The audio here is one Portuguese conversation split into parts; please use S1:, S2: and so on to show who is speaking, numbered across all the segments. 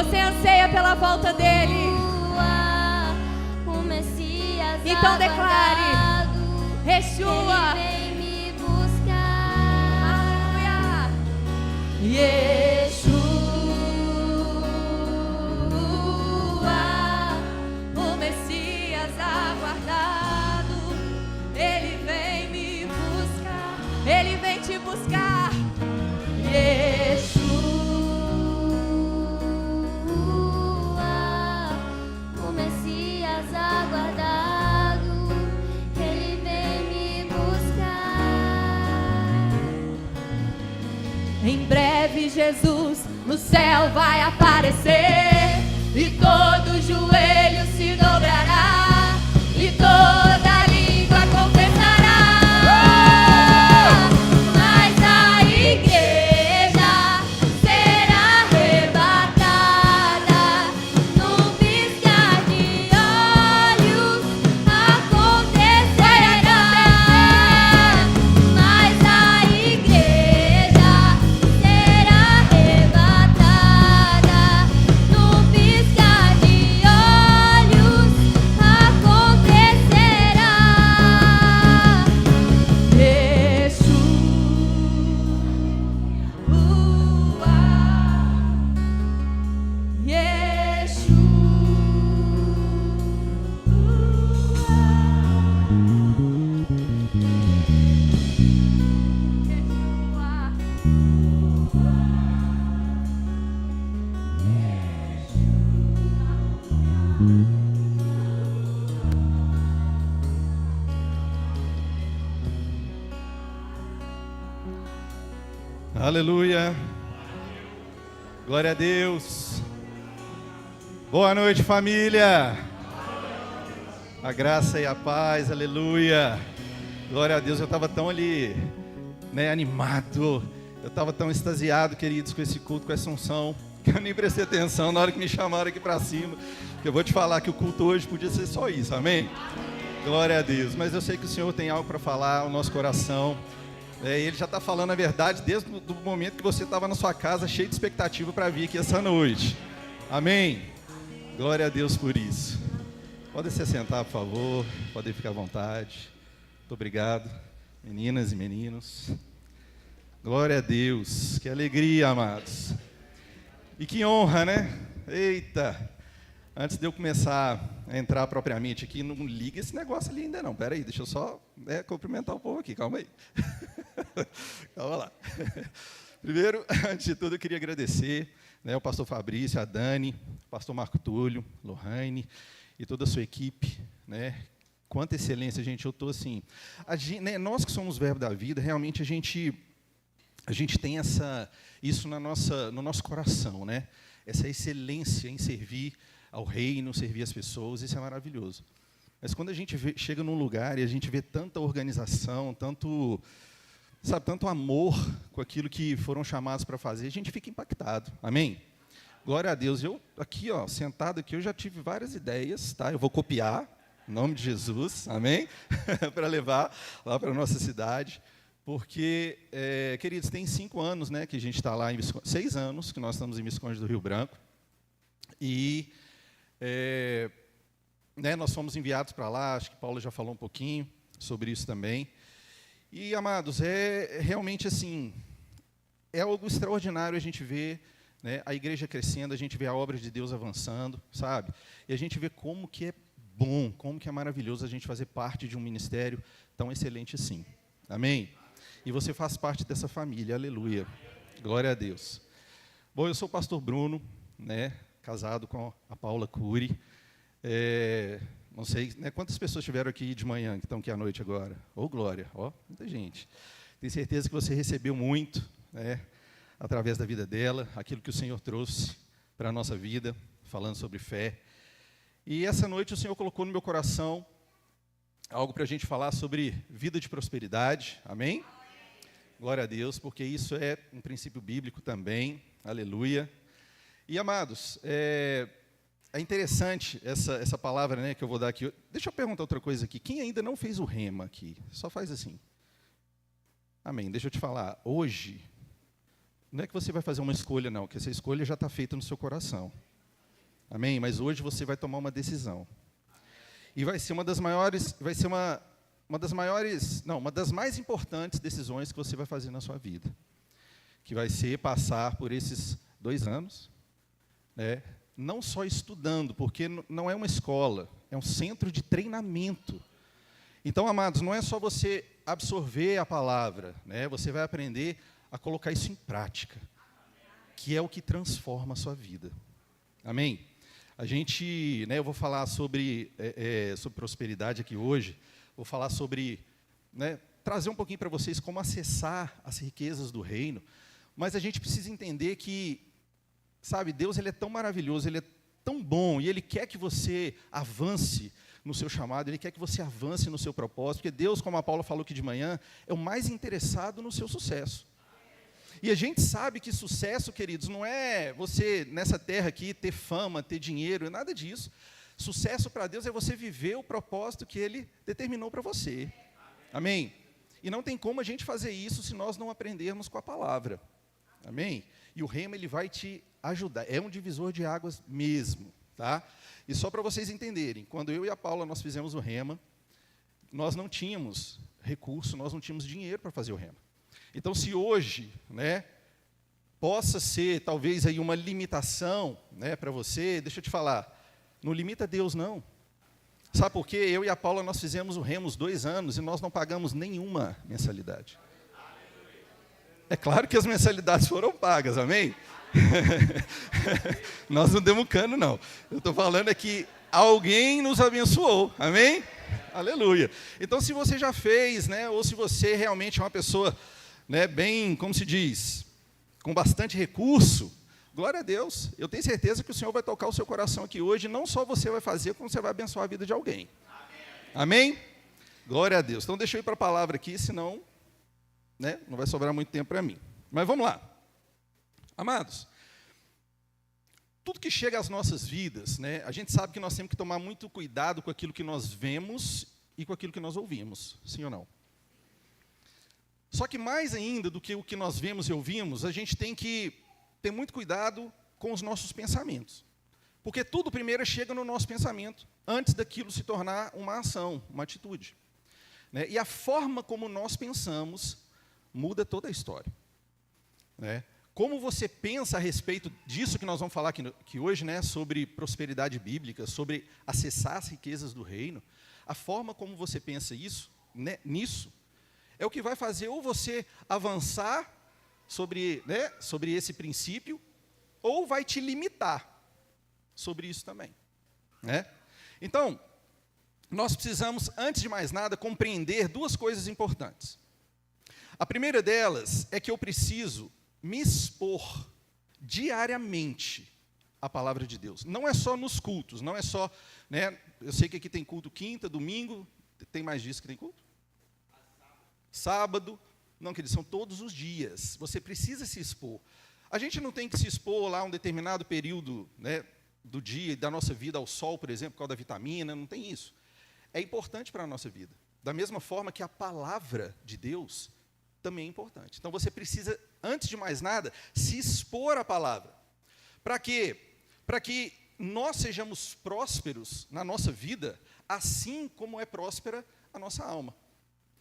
S1: Você anseia pela volta dele.
S2: O Messias
S1: Então declare:
S2: aguardado,
S1: Yeshua.
S2: Ele vem me buscar.
S1: Aleluia.
S2: Yeshua,
S1: O Messias aguardado, ele vem me buscar. Ele vem te buscar.
S2: Yeshua, o Messias aguardado, Ele vem me buscar.
S1: Em breve Jesus no céu vai aparecer e todo joelho se dobrará e toda língua confessará. Mas a igreja será arrebatada num piscar de olhos, acontecerá. Mas a igreja será arrebatada num piscar de olhos, acontecerá.
S3: Aleluia. Glória a Deus. Boa noite, família. A graça e a paz, aleluia. Glória a Deus. Eu estava tão ali, animado. Eu estava tão extasiado, queridos, com esse culto, com essa unção, que eu nem prestei atenção na hora que me chamaram aqui para cima. Que eu vou te falar que o culto hoje podia ser só isso, amém? Glória a Deus. Mas eu sei que o Senhor tem algo para falar ao nosso coração. Ele já está falando a verdade desde o momento que você estava na sua casa, cheio de expectativa para vir aqui essa noite. Amém? Glória a Deus por isso. Podem se sentar, por favor. Podem ficar à vontade. Muito obrigado, meninas e meninos. Glória a Deus. Que alegria, amados. E que honra, né? Eita! Antes de eu começar a entrar propriamente aqui, não liga esse negócio ali ainda não. Pera aí, deixa eu só cumprimentar o povo aqui. Calma aí. Calma lá. Primeiro, antes de tudo, eu queria agradecer o pastor Fabrício, a Dani, o pastor Marco Túlio, Lohane e toda a sua equipe. Quanta excelência, gente. Eu estou assim... nós que somos verbo da vida, realmente a gente tem isso no nosso coração. Essa excelência em servir ao reino, servir as pessoas, isso é maravilhoso. Mas quando a gente chega num lugar e a gente vê tanta organização, tanto amor com aquilo que foram chamados para fazer, a gente fica impactado. Amém? Glória a Deus. Eu aqui, sentado aqui, eu já tive várias ideias, tá? Eu vou copiar, em nome de Jesus, amém? Para levar lá para a nossa cidade. Porque, queridos, tem 5 anos, que a gente está lá em Visconde, 6 anos que nós estamos em Visconde do Rio Branco. E nós fomos enviados para lá, acho que Paulo já falou um pouquinho sobre isso também. E, amados, realmente assim, é algo extraordinário a gente ver a igreja crescendo, a gente vê a obra de Deus avançando, sabe? E a gente vê como que é bom, como que é maravilhoso a gente fazer parte de um ministério tão excelente assim. Amém? E você faz parte dessa família, aleluia. Glória a Deus. Bom, eu sou o pastor Bruno, casado com a Paula Cury. Não sei, quantas pessoas estiveram aqui de manhã, que estão aqui à noite agora? Ô, glória, muita gente. Tenho certeza que você recebeu muito, através da vida dela, aquilo que o Senhor trouxe para a nossa vida, falando sobre fé. E essa noite o Senhor colocou no meu coração algo para a gente falar sobre vida de prosperidade, amém? Glória a Deus, porque isso é um princípio bíblico também, aleluia. E, amados, é interessante essa palavra que eu vou dar aqui. Deixa eu perguntar outra coisa aqui. Quem ainda não fez o rema aqui? Só faz assim. Amém. Deixa eu te falar. Hoje, não é que você vai fazer uma escolha, não, que essa escolha já está feita no seu coração. Amém? Mas hoje você vai tomar uma decisão. E vai ser uma das maiores, uma das mais importantes decisões que você vai fazer na sua vida. Que vai ser passar por esses 2 anos, né? Não só estudando, porque não é uma escola, é um centro de treinamento. Então, amados, não é só você absorver a palavra, né? Você vai aprender a colocar isso em prática, que é o que transforma a sua vida. Amém? A gente, né, eu vou falar sobre prosperidade aqui hoje, vou falar sobre, né, trazer um pouquinho para vocês como acessar as riquezas do reino, mas a gente precisa entender que, sabe, Deus ele é tão maravilhoso, Ele é tão bom, e Ele quer que você avance no seu chamado, Ele quer que você avance no seu propósito, porque Deus, como a Paula falou aqui de manhã, é o mais interessado no seu sucesso. E a gente sabe que sucesso, queridos, não é você, nessa terra aqui, ter fama, ter dinheiro, é nada disso. Sucesso para Deus é você viver o propósito que Ele determinou para você. Amém? E não tem como a gente fazer isso se nós não aprendermos com a palavra. Amém? E o rema, ele vai te ajudar. É um divisor de águas mesmo, tá? E só para vocês entenderem, quando eu e a Paula nós fizemos o rema, nós não tínhamos recurso, nós não tínhamos dinheiro para fazer o rema. Então, se hoje, né, possa ser talvez aí uma limitação, né, para você, deixa eu te falar, não limita Deus não. Sabe por quê? Eu e a Paula nós fizemos o rema 2 anos e nós não pagamos nenhuma mensalidade. É claro que as mensalidades foram pagas, amém? Nós não demos cano, não. Eu estou falando é que alguém nos abençoou, amém? Aleluia. Então, se você já fez, né, ou se você realmente é uma pessoa, né, bem, como se diz, com bastante recurso, glória a Deus. Eu tenho certeza que o Senhor vai tocar o seu coração aqui hoje, não só você vai fazer, como você vai abençoar a vida de alguém. Amém? Glória a Deus. Então, deixa eu ir para a palavra aqui, senão, né, não vai sobrar muito tempo para mim. Mas vamos lá. Amados, tudo que chega às nossas vidas, né, a gente sabe que nós temos que tomar muito cuidado com aquilo que nós vemos e com aquilo que nós ouvimos, sim ou não? Só que mais ainda do que o que nós vemos e ouvimos, a gente tem que ter muito cuidado com os nossos pensamentos. Porque tudo primeiro chega no nosso pensamento, antes daquilo se tornar uma ação, uma atitude. Né? E a forma como nós pensamos muda toda a história. Né? Como você pensa a respeito disso que nós vamos falar aqui hoje, né, sobre prosperidade bíblica, sobre acessar as riquezas do reino, a forma como você pensa isso, né, nisso, é o que vai fazer ou você avançar sobre esse princípio, ou vai te limitar sobre isso também. Né? Então, nós precisamos, antes de mais nada, compreender 2 coisas importantes. A primeira delas é que eu preciso me expor diariamente à palavra de Deus. Não é só nos cultos, não é só, né, eu sei que aqui tem culto quinta, domingo, tem mais dias que tem culto? Sábado, não, queridos, são todos os dias. Você precisa se expor. A gente não tem que se expor lá um determinado período, né, do dia, da nossa vida ao sol, por exemplo, por causa da vitamina, não tem isso. É importante para a nossa vida. Da mesma forma que a palavra de Deus também é importante. Então você precisa, antes de mais nada, se expor à palavra. Para quê? Para que nós sejamos prósperos na nossa vida, assim como é próspera a nossa alma.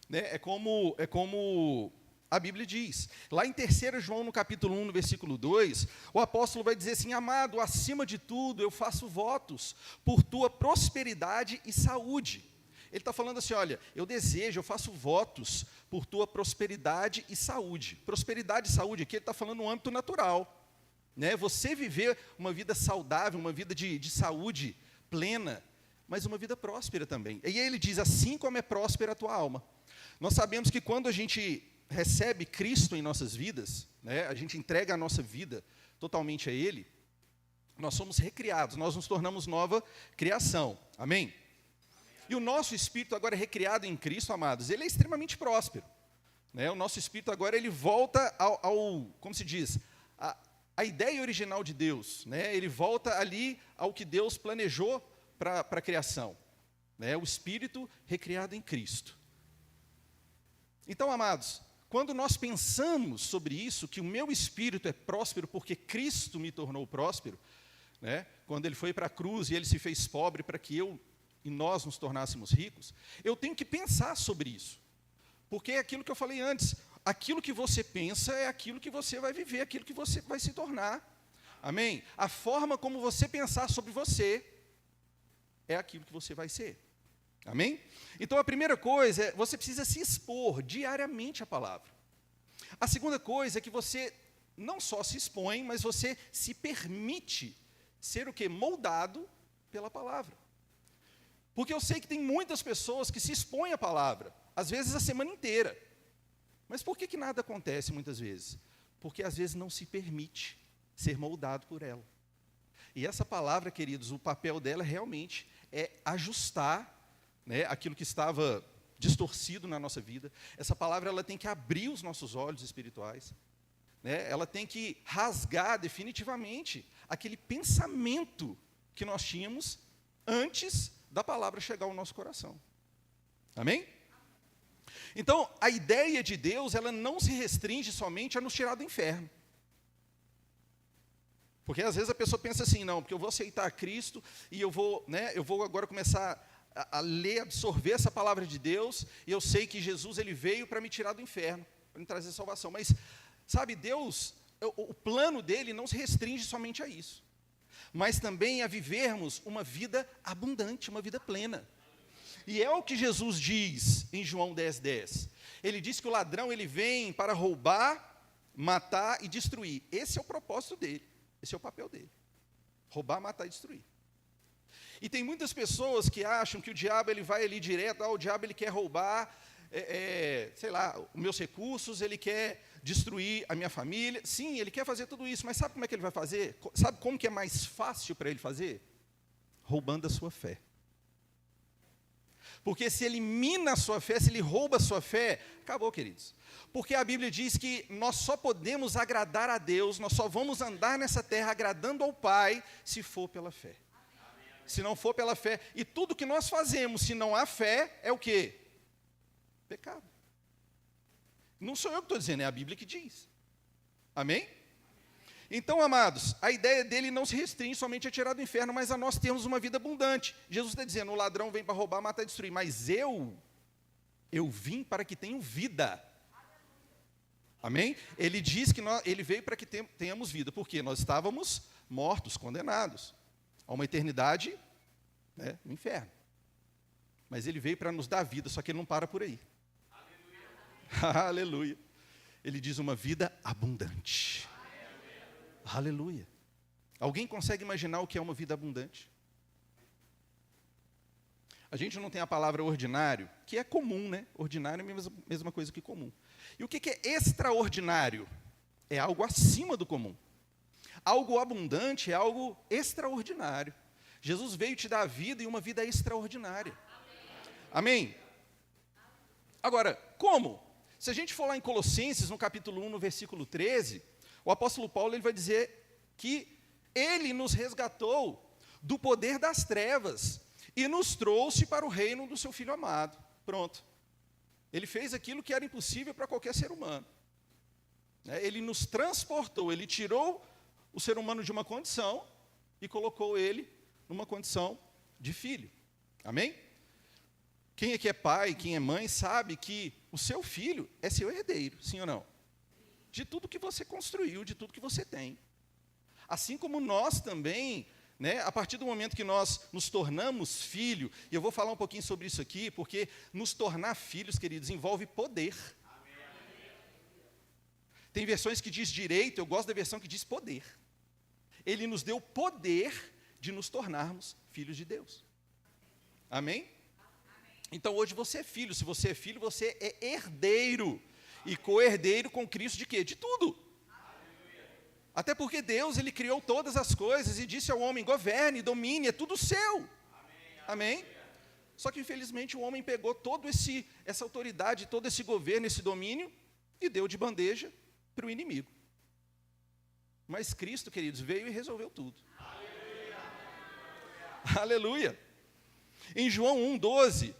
S3: Né? É como a Bíblia diz. Lá em 3 João, no capítulo 1, no versículo 2, o apóstolo vai dizer assim: amado, acima de tudo eu faço votos por tua prosperidade e saúde. Ele está falando assim, olha, eu faço votos por tua prosperidade e saúde. Prosperidade e saúde aqui, ele está falando no âmbito natural. Né? Você viver uma vida saudável, uma vida de saúde plena, mas uma vida próspera também. E aí ele diz, assim como é próspera a tua alma. Nós sabemos que quando a gente recebe Cristo em nossas vidas, né, a gente entrega a nossa vida totalmente a Ele, nós somos recriados, nós nos tornamos nova criação. Amém? E o nosso espírito agora é recriado em Cristo, amados, ele é extremamente próspero. Né? O nosso espírito agora ele volta como se diz, a ideia original de Deus. Né? Ele volta ali ao que Deus planejou para a criação. Né? O espírito recriado em Cristo. Então, amados, quando nós pensamos sobre isso, que o meu espírito é próspero porque Cristo me tornou próspero, né? Quando ele foi para a cruz e ele se fez pobre para que eu e nós nos tornássemos ricos, eu tenho que pensar sobre isso. Porque é aquilo que eu falei antes, aquilo que você pensa é aquilo que você vai viver, aquilo que você vai se tornar. Amém? A forma como você pensar sobre você é aquilo que você vai ser. Amém? Então a primeira coisa é, você precisa se expor diariamente à palavra. A segunda coisa é que você não só se expõe, mas você se permite ser o quê? Moldado pela palavra. Porque eu sei que tem muitas pessoas que se expõem à palavra, às vezes a semana inteira. Mas por que nada acontece muitas vezes? Porque às vezes não se permite ser moldado por ela. E essa palavra, queridos, o papel dela realmente é ajustar, né, aquilo que estava distorcido na nossa vida. Essa palavra ela tem que abrir os nossos olhos espirituais, né? Ela tem que rasgar definitivamente aquele pensamento que nós tínhamos antes da palavra chegar ao nosso coração. Amém? Então, a ideia de Deus, ela não se restringe somente a nos tirar do inferno. Porque às vezes a pessoa pensa assim, não, porque eu vou aceitar Cristo e eu vou agora começar a ler, absorver essa palavra de Deus, e eu sei que Jesus ele veio para me tirar do inferno, para me trazer salvação. Mas, sabe, Deus, o plano dele não se restringe somente a isso, mas também a vivermos uma vida abundante, uma vida plena. E é o que Jesus diz em João 10:10. Ele diz que o ladrão ele vem para roubar, matar e destruir. Esse é o propósito dele, esse é o papel dele. Roubar, matar e destruir. E tem muitas pessoas que acham que o diabo ele vai ali direto, o diabo ele quer roubar, sei lá, os meus recursos, ele quer destruir a minha família. Sim, ele quer fazer tudo isso, mas sabe como é que ele vai fazer? Sabe como que é mais fácil para ele fazer? Roubando a sua fé. Porque se ele mina a sua fé, se ele rouba a sua fé, acabou, queridos. Porque a Bíblia diz que nós só podemos agradar a Deus, nós só vamos andar nessa terra agradando ao Pai, se for pela fé. Se não for pela fé, e tudo que nós fazemos, se não há fé, é o quê? Pecado. Não sou eu que estou dizendo, é a Bíblia que diz. Amém? Então, amados, a ideia dele não se restringe somente a tirar do inferno, mas a nós termos uma vida abundante. Jesus está dizendo, o ladrão vem para roubar, matar e destruir, mas eu vim para que tenham vida. Amém? Ele diz que ele veio para que tenhamos vida, porque nós estávamos mortos, condenados a uma eternidade, né, no inferno. Mas ele veio para nos dar vida, só que ele não para por aí. Aleluia. Aleluia. Ele diz uma vida abundante. Aleluia. Alguém consegue imaginar o que é uma vida abundante? A gente não tem a palavra ordinário, que é comum, né? Ordinário é a mesma coisa que comum. E o que é extraordinário? É algo acima do comum. Algo abundante é algo extraordinário. Jesus veio te dar a vida e uma vida extraordinária. Amém? Agora, como? Se a gente for lá em Colossenses, no capítulo 1, no versículo 13, o apóstolo Paulo ele vai dizer que ele nos resgatou do poder das trevas e nos trouxe para o reino do seu Filho amado. Pronto. Ele fez aquilo que era impossível para qualquer ser humano. Ele nos transportou, ele tirou o ser humano de uma condição e colocou ele numa condição de filho. Amém? Quem aqui é pai, quem é mãe, sabe que o seu filho é seu herdeiro, sim ou não? De tudo que você construiu, de tudo que você tem. Assim como nós também, né, a partir do momento que nós nos tornamos filho, e eu vou falar um pouquinho sobre isso aqui, porque nos tornar filhos, queridos, envolve poder. Tem versões que diz direito, eu gosto da versão que diz poder. Ele nos deu poder de nos tornarmos filhos de Deus. Amém? Então hoje você é filho, se você é filho, você é herdeiro. E co-herdeiro com Cristo de quê? De tudo. Até porque Deus, Ele criou todas as coisas e disse ao homem, governe, domine, é tudo seu. Amém? Só que infelizmente o homem pegou toda essa autoridade, todo esse governo, esse domínio, e deu de bandeja para o inimigo. Mas Cristo, queridos, veio e resolveu tudo. Aleluia. Em João 1,12,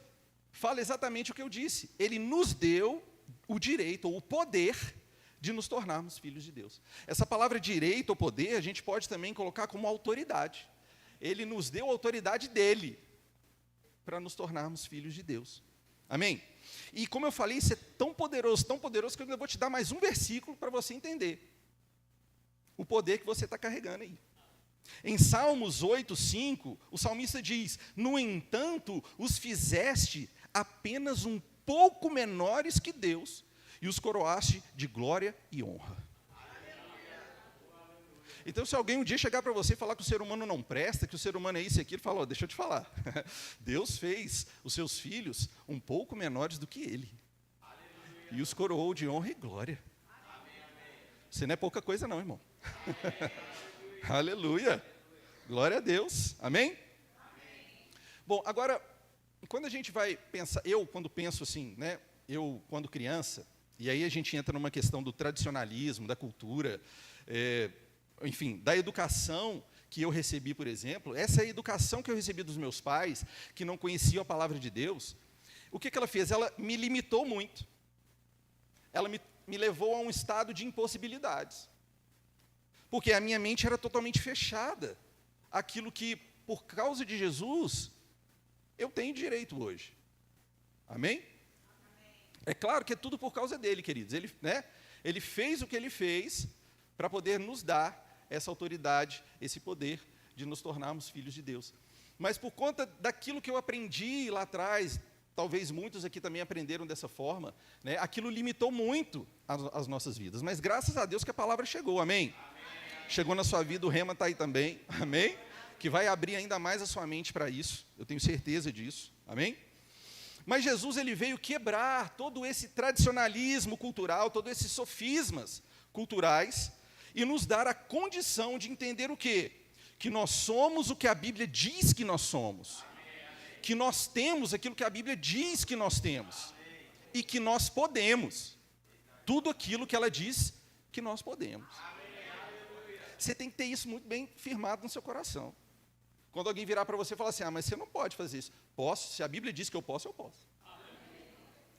S3: fala exatamente o que eu disse. Ele nos deu o direito, ou o poder, de nos tornarmos filhos de Deus. Essa palavra direito ou poder, a gente pode também colocar como autoridade. Ele nos deu a autoridade dele para nos tornarmos filhos de Deus. Amém? E como eu falei, isso é tão poderoso que eu ainda vou te dar mais um versículo para você entender o poder que você está carregando aí. Em Salmos 8:5, o salmista diz: no entanto, os fizeste apenas um pouco menores que Deus, e os coroaste de glória e honra. Então, se alguém um dia chegar para você e falar que o ser humano não presta, que o ser humano é isso e aquilo, fala: deixa eu te falar, Deus fez os seus filhos um pouco menores do que ele, e os coroou de honra e glória. Você não é pouca coisa não, irmão. Aleluia, glória a Deus, amém? Bom, agora, quando a gente vai pensar, eu quando penso assim, né, eu quando criança, e aí a gente entra numa questão do tradicionalismo, da cultura, enfim, da educação que eu recebi, por exemplo, essa educação que eu recebi dos meus pais, que não conheciam a palavra de Deus, o que ela fez? Ela me limitou muito, ela me levou a um estado de impossibilidades, porque a minha mente era totalmente fechada àquilo que, por causa de Jesus, eu tenho direito hoje. Amém? É claro que é tudo por causa dele, queridos. Ele fez o que ele fez para poder nos dar essa autoridade, esse poder de nos tornarmos filhos de Deus. Mas por conta daquilo que eu aprendi lá atrás, talvez muitos aqui também aprenderam dessa forma, né, aquilo limitou muito as nossas vidas. Mas graças a Deus que a palavra chegou, amém? Chegou na sua vida, o Rema está aí também, amém? Que vai abrir ainda mais a sua mente para isso, eu tenho certeza disso, amém? Mas Jesus, ele veio quebrar todo esse tradicionalismo cultural, todos esses sofismas culturais, e nos dar a condição de entender o quê? Que nós somos o que a Bíblia diz que nós somos, que nós temos aquilo que a Bíblia diz que nós temos, e que nós podemos, tudo aquilo que ela diz que nós podemos. Você tem que ter isso muito bem firmado no seu coração. Quando alguém virar para você e falar assim: mas você não pode fazer isso. Posso, se a Bíblia diz que eu posso, eu posso.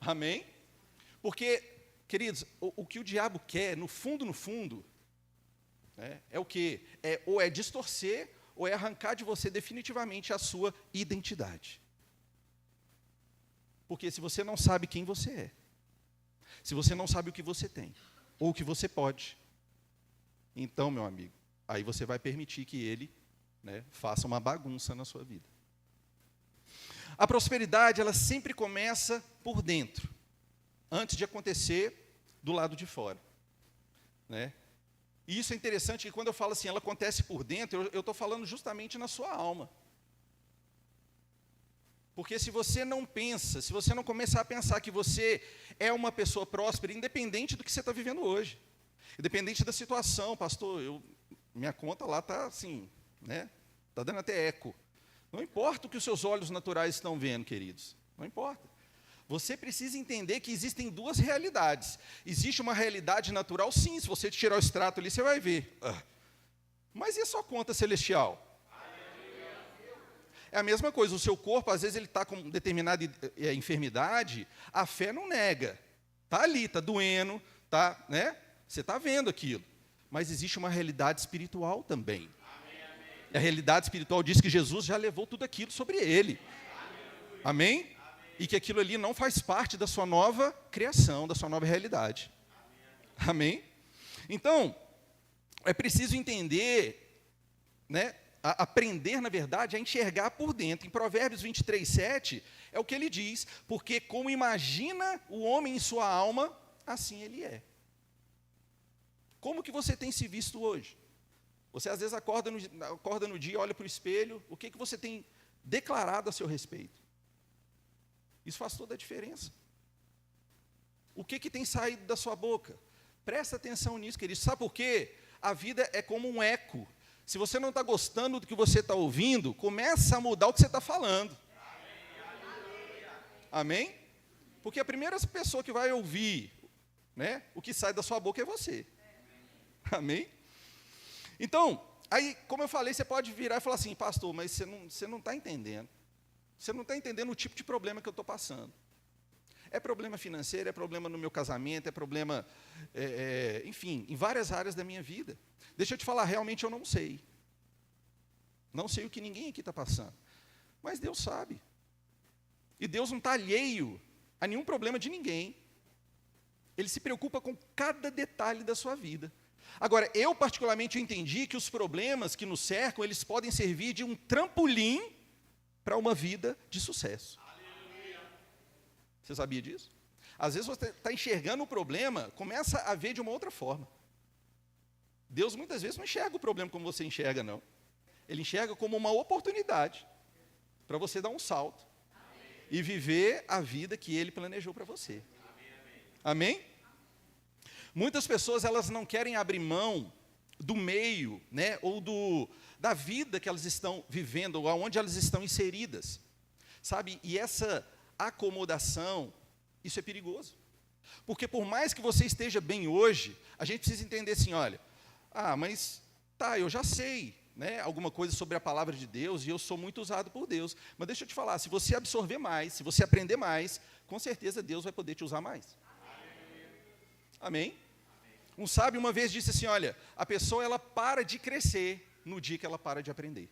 S3: Amém? Porque, queridos, o que o diabo quer, no fundo, né, é o quê? Ou é distorcer, ou é arrancar de você definitivamente a sua identidade. Porque se você não sabe quem você é, se você não sabe o que você tem, ou o que você pode, então, meu amigo, aí você vai permitir que ele, né, faça uma bagunça na sua vida. A prosperidade, ela sempre começa por dentro, antes de acontecer do lado de fora, né? E isso é interessante, que quando eu falo assim, ela acontece por dentro, eu estou falando justamente na sua alma. Porque se você não pensa, se você não começar a pensar que você é uma pessoa próspera, independente do que você está vivendo hoje, independente da situação, pastor, minha conta lá está assim, né? Está dando até eco. Não importa o que os seus olhos naturais estão vendo, queridos. Não importa. Você precisa entender que existem duas realidades. Existe uma realidade natural, sim. Se você tirar o extrato ali, você vai ver. Mas e a sua conta celestial? É a mesma coisa. O seu corpo, às vezes, ele está com determinada enfermidade. A fé não nega. Está ali, está doendo, tá, né? Você está vendo aquilo, mas existe uma realidade espiritual também. E a realidade espiritual diz que Jesus já levou tudo aquilo sobre ele. Amém? E que aquilo ali não faz parte da sua nova criação, da sua nova realidade. Amém? Então, é preciso entender, né, aprender, na verdade, a enxergar por dentro. Em Provérbios 23:7, é o que ele diz: porque como imagina o homem em sua alma, assim ele é. Como que você tem se visto hoje? Você às vezes acorda no dia, olha para o espelho, o que você tem declarado a seu respeito? Isso faz toda a diferença. O que tem saído da sua boca? Presta atenção nisso, querido. Sabe por quê? A vida é como um eco. Se você não está gostando do que você está ouvindo, começa a mudar o que você está falando. Amém? Porque a primeira pessoa que vai ouvir, né, o que sai da sua boca é você. Amém? Então, aí, como eu falei, você pode virar e falar assim: pastor, mas você não está entendendo. Você não está entendendo o tipo de problema que eu estou passando. É problema financeiro, é problema no meu casamento, é problema, enfim, em várias áreas da minha vida. Deixa eu te falar, realmente eu não sei. Não sei o que ninguém aqui está passando. Mas Deus sabe. E Deus não está alheio a nenhum problema de ninguém. Ele se preocupa com cada detalhe da sua vida. Agora, eu particularmente entendi que os problemas que nos cercam, eles podem servir de um trampolim para uma vida de sucesso. Você sabia disso? Às vezes você está enxergando o problema, começa a ver de uma outra forma. Deus muitas vezes não enxerga o problema como você enxerga, não. Ele enxerga como uma oportunidade para você dar um salto e viver a vida que Ele planejou para você. Amém? Muitas pessoas, elas não querem abrir mão do meio, né, ou da vida que elas estão vivendo, ou aonde elas estão inseridas, sabe? E essa acomodação, isso é perigoso. Porque por mais que você esteja bem hoje, a gente precisa entender assim, olha, mas tá, eu já sei, né, alguma coisa sobre a palavra de Deus, e eu sou muito usado por Deus, mas deixa eu te falar, se você absorver mais, se você aprender mais, com certeza Deus vai poder te usar mais. Amém? Um sábio uma vez disse assim, olha, a pessoa ela para de crescer no dia que ela para de aprender.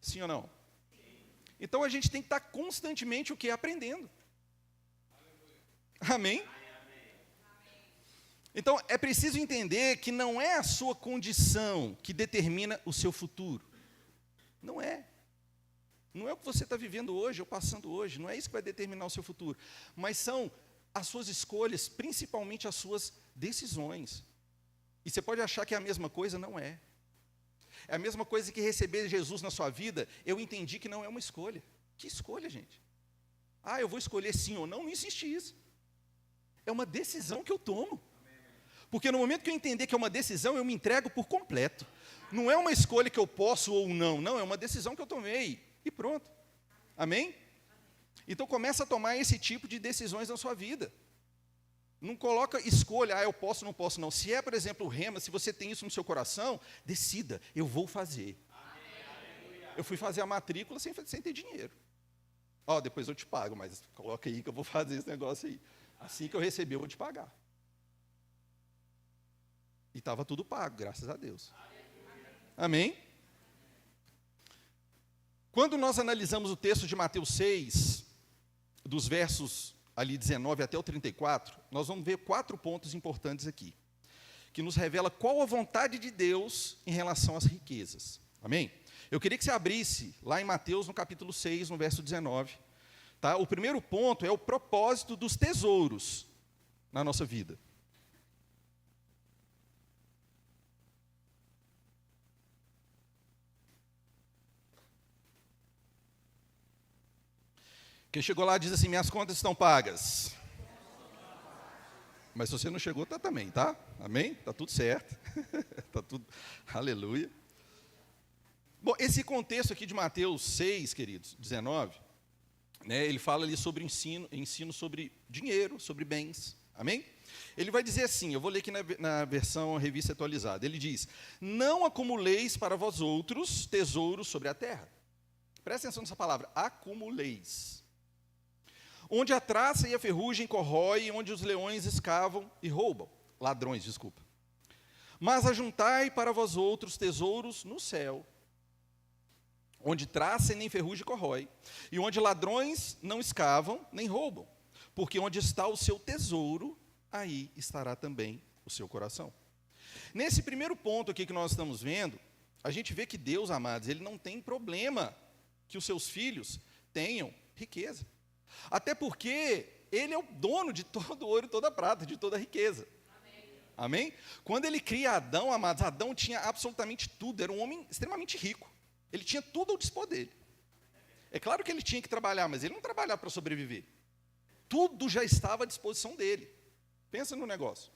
S3: Sim ou não? Então a gente tem que estar constantemente o que? Aprendendo. Amém? Então é preciso entender que não é a sua condição que determina o seu futuro. Não é. Não é o que você está vivendo hoje ou passando hoje, não é isso que vai determinar o seu futuro. Mas são as suas escolhas, principalmente as suas decisões. E você pode achar que é a mesma coisa, não é. É a mesma coisa que receber Jesus na sua vida, eu entendi que não é uma escolha. Que escolha, gente? Eu vou escolher sim ou não, não existe isso. É uma decisão que eu tomo. Porque no momento que eu entender que é uma decisão, eu me entrego por completo. Não é uma escolha que eu posso ou não, não, é uma decisão que eu tomei. E pronto. Amém? Então começa a tomar esse tipo de decisões na sua vida. Não coloca escolha, eu posso, não posso, não. Se é, por exemplo, o rema, se você tem isso no seu coração, decida, eu vou fazer. Eu fui fazer a matrícula sem ter dinheiro. Depois eu te pago, mas coloca aí que eu vou fazer esse negócio aí. Assim que eu receber, eu vou te pagar. E estava tudo pago, graças a Deus. Amém? Quando nós analisamos o texto de Mateus 6, dos versos ali 19 até o 34, nós vamos ver 4 pontos importantes aqui, que nos revela qual a vontade de Deus em relação às riquezas. Amém? Eu queria que você abrisse lá em Mateus, no capítulo 6, no verso 19. Tá? O primeiro ponto é o propósito dos tesouros na nossa vida. Quem chegou lá diz assim, minhas contas estão pagas. Mas se você não chegou, tá também, tá? Amém? Tá tudo certo. Tá tudo, aleluia. Bom, esse contexto aqui de Mateus 6, queridos, 19, né, ele fala ali sobre ensino sobre dinheiro, sobre bens. Amém? Ele vai dizer assim, eu vou ler aqui na versão revista atualizada. Ele diz, não acumuleis para vós outros tesouros sobre a terra. Presta atenção nessa palavra, acumuleis. Onde a traça e a ferrugem corrói, onde os leões escavam e roubam. Ladrões, desculpa. Mas ajuntai para vós outros tesouros no céu, onde traça e nem ferrugem corrói, e onde ladrões não escavam nem roubam. Porque onde está o seu tesouro, aí estará também o seu coração. Nesse primeiro ponto aqui que nós estamos vendo, a gente vê que Deus, amados, Ele não tem problema que os seus filhos tenham riqueza. Até porque Ele é o dono de todo o ouro e toda a prata, de toda a riqueza. Amém? Quando Ele cria Adão, amados, Adão tinha absolutamente tudo, era um homem extremamente rico. Ele tinha tudo ao dispor dele. É claro que ele tinha que trabalhar, mas ele não trabalhava para sobreviver. Tudo já estava à disposição dele. Pensa no negócio.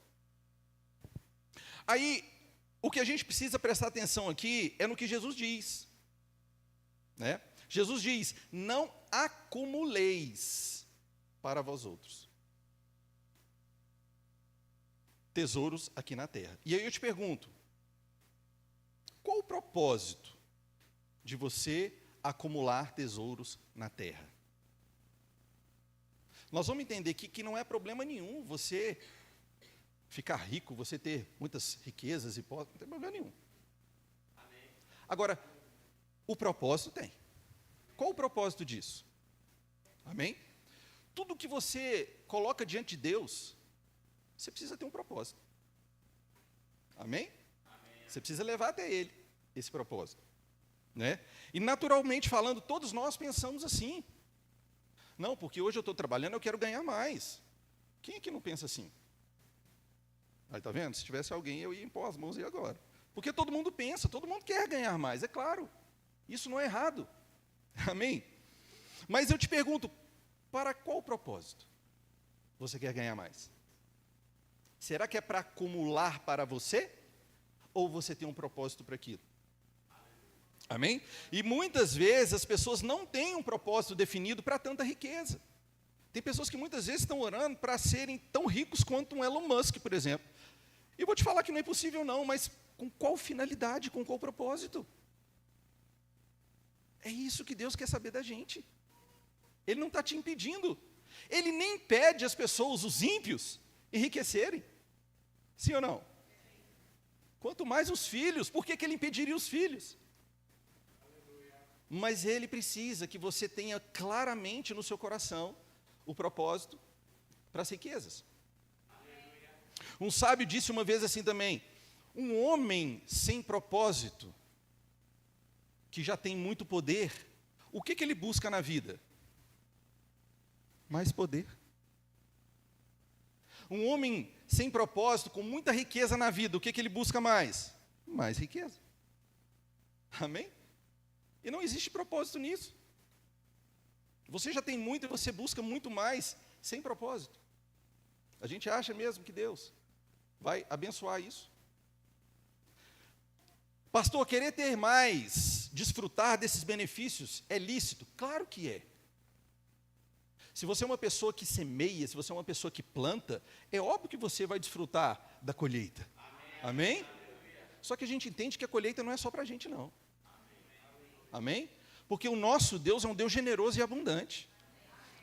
S3: Aí, o que a gente precisa prestar atenção aqui é no que Jesus diz. Né? Jesus diz, não acumuleis para vós outros tesouros aqui na terra. E aí eu te pergunto, qual o propósito de você acumular tesouros na terra? nós vamos entender que não é problema nenhum você ficar rico, você ter muitas riquezas e posses, não tem problema nenhum. Agora, o propósito tem. Qual o propósito disso? Amém? Tudo que você coloca diante de Deus, você precisa ter um propósito. Amém? Você precisa levar até Ele esse propósito. Né? E naturalmente falando, todos nós pensamos assim. Não, porque hoje eu estou trabalhando, eu quero ganhar mais. Quem é que não pensa assim? Aí está vendo? Se tivesse alguém, eu ia impor as mãos e agora. Porque todo mundo pensa, todo mundo quer ganhar mais, é claro. Isso não é errado. Amém? Mas eu te pergunto, para qual propósito você quer ganhar mais? Será que é para acumular para você? Ou você tem um propósito para aquilo? Amém? E muitas vezes as pessoas não têm um propósito definido para tanta riqueza. Tem pessoas que muitas vezes estão orando para serem tão ricos quanto um Elon Musk, por exemplo. E vou te falar que não é possível não, mas com qual finalidade, com qual propósito? É isso que Deus quer saber da gente. Ele não está te impedindo. Ele nem impede as pessoas, os ímpios, enriquecerem. Sim ou não? Quanto mais os filhos, por que Ele impediria os filhos? Mas Ele precisa que você tenha claramente no seu coração o propósito para as riquezas. Um sábio disse uma vez assim também, um homem sem propósito, que já tem muito poder, o que ele busca na vida? Mais poder. Um homem sem propósito, com muita riqueza na vida, o que ele busca mais? Mais riqueza. Amém? E não existe propósito nisso. Você já tem muito e você busca muito mais, sem propósito. A gente acha mesmo que Deus vai abençoar isso. Pastor, querer ter mais, desfrutar desses benefícios, é lícito? Claro que é. Se você é uma pessoa que semeia, se você é uma pessoa que planta, é óbvio que você vai desfrutar da colheita. Amém? Só que a gente entende que a colheita não é só para a gente, não. Amém? Porque o nosso Deus é um Deus generoso e abundante.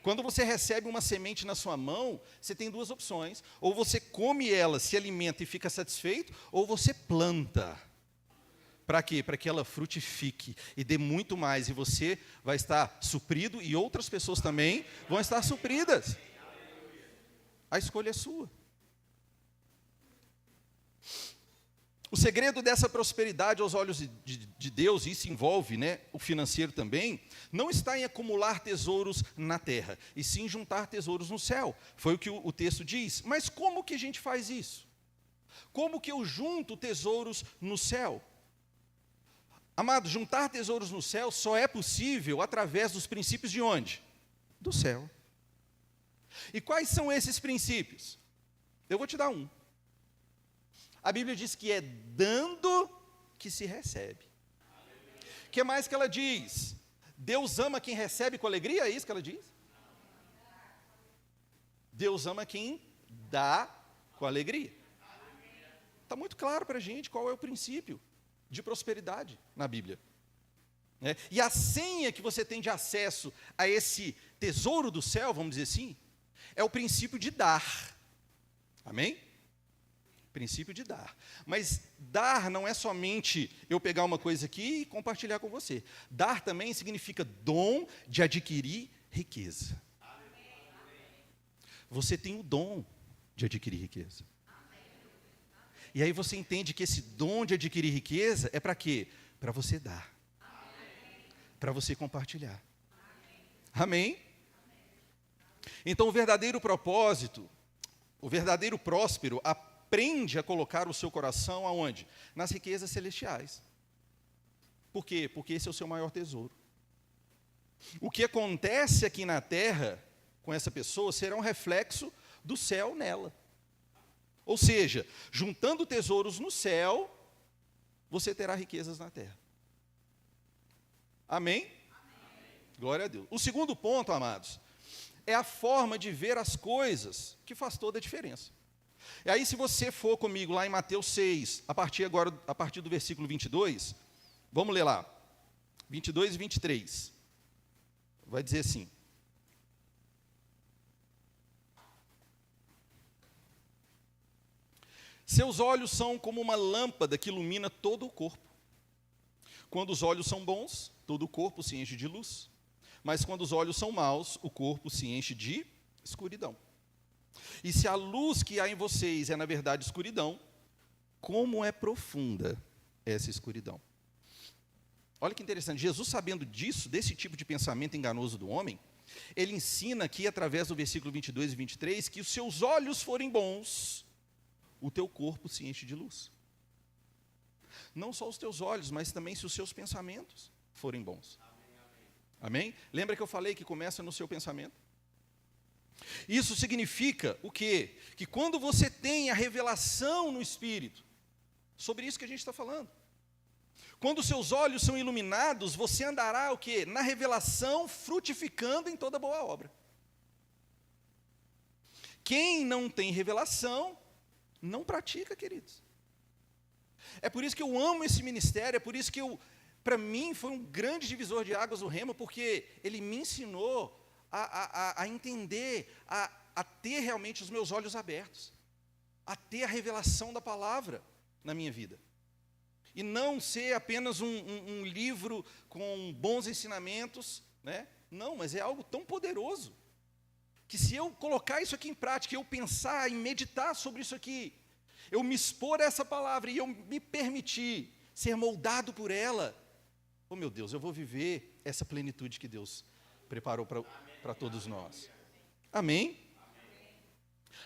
S3: Quando você recebe uma semente na sua mão, você tem duas opções. Ou você come ela, se alimenta e fica satisfeito, ou você planta. Para quê? Para que ela frutifique e dê muito mais. E você vai estar suprido e outras pessoas também vão estar supridas. A escolha é sua. O segredo dessa prosperidade aos olhos de Deus, e isso envolve, né, o financeiro também, não está em acumular tesouros na terra, e sim juntar tesouros no céu. Foi o que o texto diz. Mas como que a gente faz isso? Como que eu junto tesouros no céu? Amado, juntar tesouros no céu só é possível através dos princípios de onde? Do céu. E quais são esses princípios? Eu vou te dar um. A Bíblia diz que é dando que se recebe. O que mais que ela diz? Deus ama quem recebe com alegria, é isso que ela diz? Deus ama quem dá com alegria. Está muito claro para a gente qual é o princípio de prosperidade na Bíblia. E a senha que você tem de acesso a esse tesouro do céu, vamos dizer assim, é o princípio de dar. Amém? Princípio de dar. Mas dar não é somente eu pegar uma coisa aqui e compartilhar com você. Dar também significa dom de adquirir riqueza. Você tem o dom de adquirir riqueza. E aí você entende que esse dom de adquirir riqueza é para quê? Para você dar. Para você compartilhar. Amém? Então o verdadeiro propósito, o verdadeiro próspero, aprende a colocar o seu coração aonde? Nas riquezas celestiais. Por quê? Porque esse é o seu maior tesouro. O que acontece aqui na terra com essa pessoa será um reflexo do céu nela. Ou seja, juntando tesouros no céu, você terá riquezas na terra. Amém? Amém? Glória a Deus. O segundo ponto, amados, é a forma de ver as coisas que faz toda a diferença. E aí, se você for comigo lá em Mateus 6, a partir do versículo 22, vamos ler lá, 22 e 23. Vai dizer assim: Seus olhos são como uma lâmpada que ilumina todo o corpo. Quando os olhos são bons, todo o corpo se enche de luz. Mas quando os olhos são maus, o corpo se enche de escuridão. E se a luz que há em vocês é, na verdade, escuridão, como é profunda essa escuridão? Olha que interessante, Jesus, sabendo disso, desse tipo de pensamento enganoso do homem, ele ensina aqui, através do versículo 22 e 23, que os seus olhos forem bons, o teu corpo se enche de luz. Não só os teus olhos, mas também se os seus pensamentos forem bons. Amém? Lembra que eu falei que começa no seu pensamento? Isso significa o quê? Que quando você tem a revelação no Espírito, sobre isso que a gente está falando, quando os seus olhos são iluminados, você andará o quê? Na revelação, frutificando em toda boa obra. Quem não tem revelação, não pratica, queridos. É por isso que eu amo esse ministério, é por isso que para mim foi um grande divisor de águas o Rema, porque ele me ensinou a entender, a ter realmente os meus olhos abertos, a ter a revelação da palavra na minha vida. E não ser apenas um livro com bons ensinamentos, né? Não, mas é algo tão poderoso, que se eu colocar isso aqui em prática, eu pensar e meditar sobre isso aqui, eu me expor a essa palavra e eu me permitir ser moldado por ela, oh meu Deus, eu vou viver essa plenitude que Deus preparou para todos nós. Amém?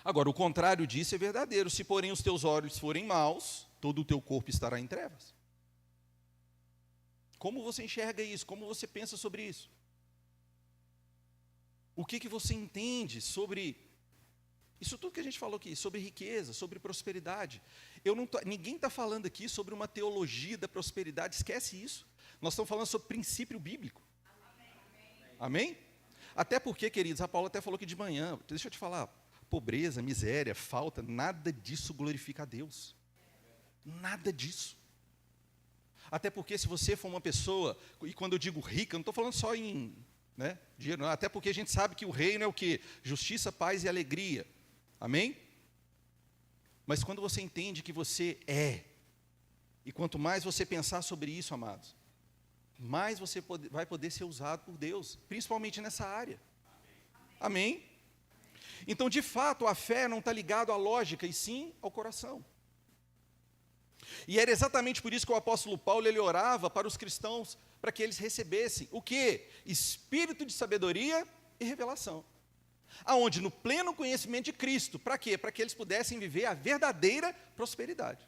S3: Agora, o contrário disso é verdadeiro. Se, porém, os teus olhos forem maus, todo o teu corpo estará em trevas. Como você enxerga isso? Como você pensa sobre isso? O que você entende sobre isso tudo que a gente falou aqui, sobre riqueza, sobre prosperidade? Ninguém está falando aqui sobre uma teologia da prosperidade, esquece isso. Nós estamos falando sobre princípio bíblico. Amém? Até porque, queridos, a Paula até falou aqui de manhã, deixa eu te falar, pobreza, miséria, falta, nada disso glorifica a Deus. Nada disso. Até porque se você for uma pessoa, e quando eu digo rica, eu não estou falando só em dinheiro, não, até porque a gente sabe que o reino é o quê? Justiça, paz e alegria. Amém? Mas quando você entende que você é, e quanto mais você pensar sobre isso, amados, mais você vai poder ser usado por Deus, principalmente nessa área. Amém? Então, de fato, a fé não está ligada à lógica, e sim ao coração. E era exatamente por isso que o apóstolo Paulo, ele orava para os cristãos, para que eles recebessem o quê? Espírito de sabedoria e revelação. Aonde? No pleno conhecimento de Cristo. Para quê? Para que eles pudessem viver a verdadeira prosperidade.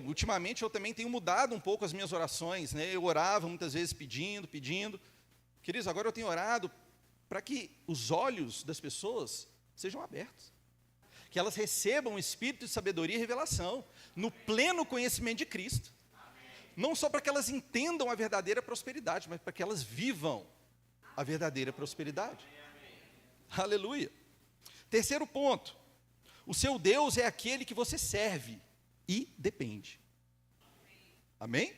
S3: Ultimamente, eu também tenho mudado um pouco as minhas orações, né? Eu orava muitas vezes pedindo. Queridos, agora eu tenho orado para que os olhos das pessoas sejam abertos. Que elas recebam o espírito de sabedoria e revelação, no pleno conhecimento de Cristo. Não só para que elas entendam a verdadeira prosperidade, mas para que elas vivam a verdadeira prosperidade. Aleluia. Terceiro ponto, o seu Deus é aquele que você serve e depende. Amém?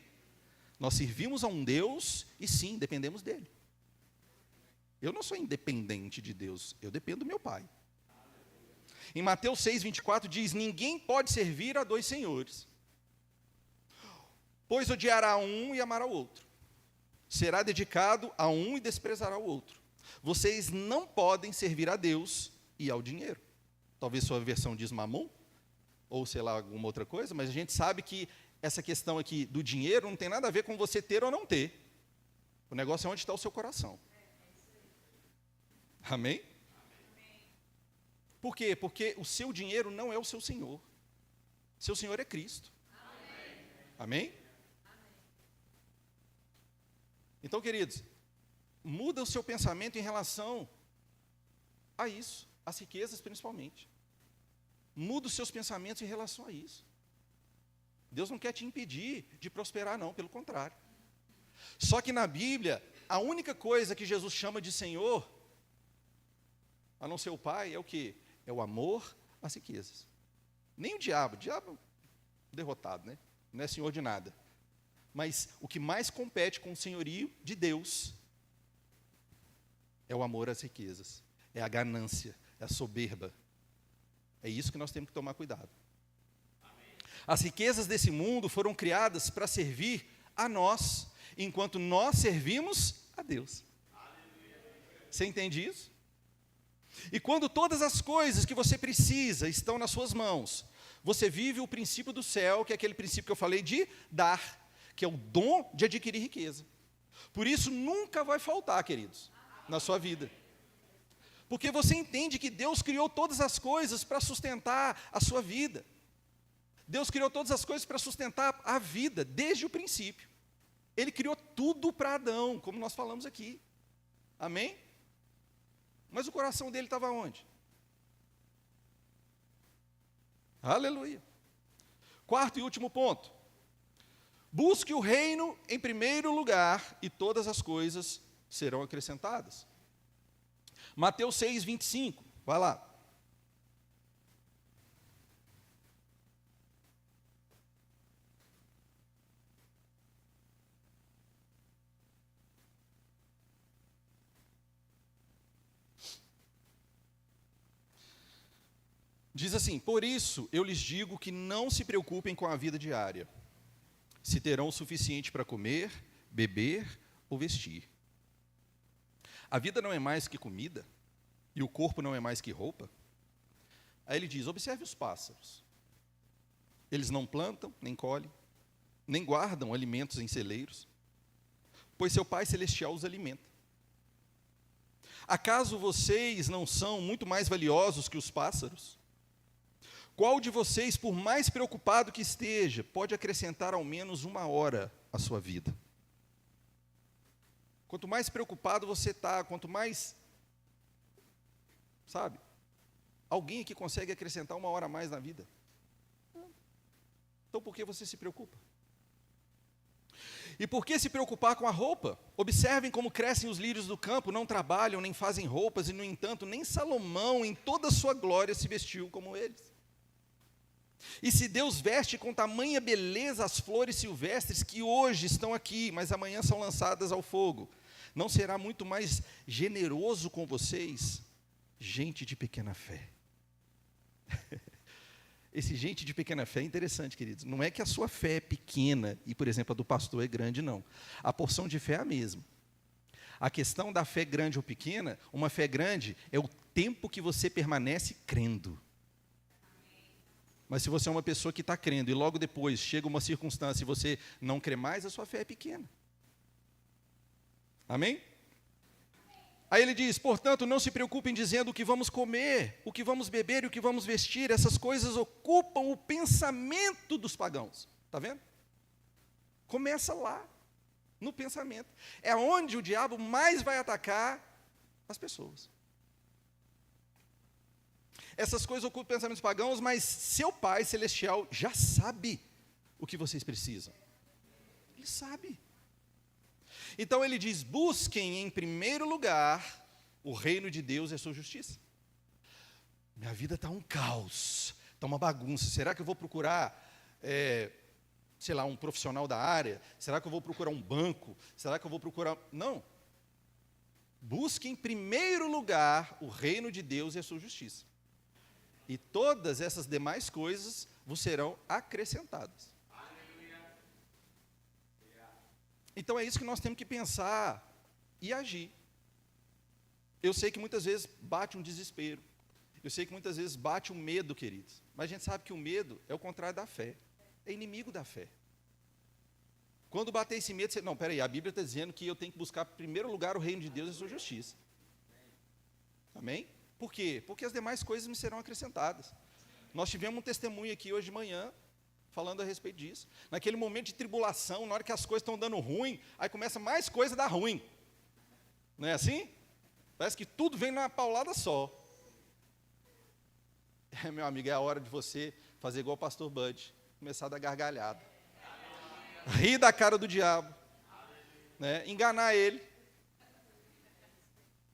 S3: Nós servimos a um Deus e sim, dependemos dele. Eu não sou independente de Deus, eu dependo do meu Pai. Em Mateus 6:24 diz: ninguém pode servir a dois senhores, pois odiará um e amará o outro, será dedicado a um e desprezará o outro. Vocês não podem servir a Deus e ao dinheiro. Talvez sua versão diz mamon, ou sei lá, alguma outra coisa, mas a gente sabe que essa questão aqui do dinheiro não tem nada a ver com você ter ou não ter. O negócio é onde está o seu coração. Amém? Por quê? Porque o seu dinheiro não é o seu Senhor. Seu Senhor é Cristo. Amém? Então, queridos, muda o seu pensamento em relação a isso, às riquezas principalmente. Muda os seus pensamentos em relação a isso. Deus não quer te impedir de prosperar, não, pelo contrário. Só que na Bíblia, a única coisa que Jesus chama de Senhor, a não ser o Pai, é o quê? É o amor às riquezas. Nem o diabo derrotado, né? Não é senhor de nada. Mas o que mais compete com o senhorio de Deus é o amor às riquezas, é a ganância, é a soberba, É isso que nós temos que tomar cuidado. As riquezas desse mundo foram criadas para servir a nós, enquanto nós servimos a Deus. Você entende isso? E quando todas as coisas que você precisa estão nas suas mãos, você vive o princípio do céu, que é aquele princípio que eu falei de dar, que é o dom de adquirir riqueza. Por isso nunca vai faltar, queridos, na sua vida. Porque você entende que Deus criou todas as coisas para sustentar a sua vida. Deus criou todas as coisas para sustentar a vida, desde o princípio. Ele criou tudo para Adão, como nós falamos aqui. Amém? Mas o coração dele estava onde? Aleluia. Quarto e último ponto. Busque o reino em primeiro lugar e todas as coisas serão acrescentadas. Mateus 6, 25. Vai lá. Diz assim: por isso eu lhes digo que não se preocupem com a vida diária, se terão o suficiente para comer, beber ou vestir. A vida não é mais que comida, e o corpo não é mais que roupa? Aí ele diz: observe os pássaros. Eles não plantam, nem colhem, nem guardam alimentos em celeiros, pois seu Pai Celestial os alimenta. Acaso vocês não são muito mais valiosos que os pássaros? Qual de vocês, por mais preocupado que esteja, pode acrescentar ao menos 1 hora à sua vida? Quanto mais preocupado você está, quanto mais, sabe, alguém aqui consegue acrescentar 1 hora a mais na vida? Então por que você se preocupa? E por que se preocupar com a roupa? Observem como crescem os lírios do campo, não trabalham, nem fazem roupas, e no entanto, nem Salomão, em toda a sua glória, se vestiu como eles. E se Deus veste com tamanha beleza as flores silvestres que hoje estão aqui, mas amanhã são lançadas ao fogo, não será muito mais generoso com vocês, gente de pequena fé? Esse gente de pequena fé é interessante, queridos. Não é que a sua fé é pequena e, por exemplo, a do pastor é grande, não. A porção de fé é a mesma. A questão da fé grande ou pequena, uma fé grande é o tempo que você permanece crendo. Mas se você é uma pessoa que está crendo e logo depois chega uma circunstância e você não crê mais, a sua fé é pequena. Amém? Aí ele diz: portanto, não se preocupem dizendo o que vamos comer, o que vamos beber e o que vamos vestir. Essas coisas ocupam o pensamento dos pagãos. Está vendo? Começa lá, no pensamento. É onde o diabo mais vai atacar as pessoas. Essas coisas ocupam pensamentos pagãos, mas seu Pai Celestial já sabe o que vocês precisam. Ele sabe. Então ele diz: busquem em primeiro lugar o reino de Deus e a sua justiça. Minha vida está um caos, está uma bagunça. Será que eu vou procurar, sei lá, um profissional da área? Será que eu vou procurar um banco? Será que eu vou procurar... Não. Busque em primeiro lugar o reino de Deus e a sua justiça. E todas essas demais coisas vos serão acrescentadas. Então é isso que nós temos que pensar e agir. Eu sei que muitas vezes bate um desespero. Eu sei que muitas vezes bate um medo, queridos. Mas a gente sabe que o medo é o contrário da fé. É inimigo da fé. Quando bater esse medo, você... Não, peraí, a Bíblia está dizendo que eu tenho que buscar em primeiro lugar o reino de Deus e a sua justiça. Amém? Por quê? Porque as demais coisas me serão acrescentadas. Nós tivemos um testemunho aqui hoje de manhã, falando a respeito disso. Naquele momento de tribulação, na hora que as coisas estão dando ruim, aí começa mais coisa a dar ruim. Não é assim? Parece que tudo vem numa paulada só. Meu amigo, é a hora de você fazer igual o pastor Bud, começar a dar gargalhada. Rir da cara do diabo. Né? Enganar ele.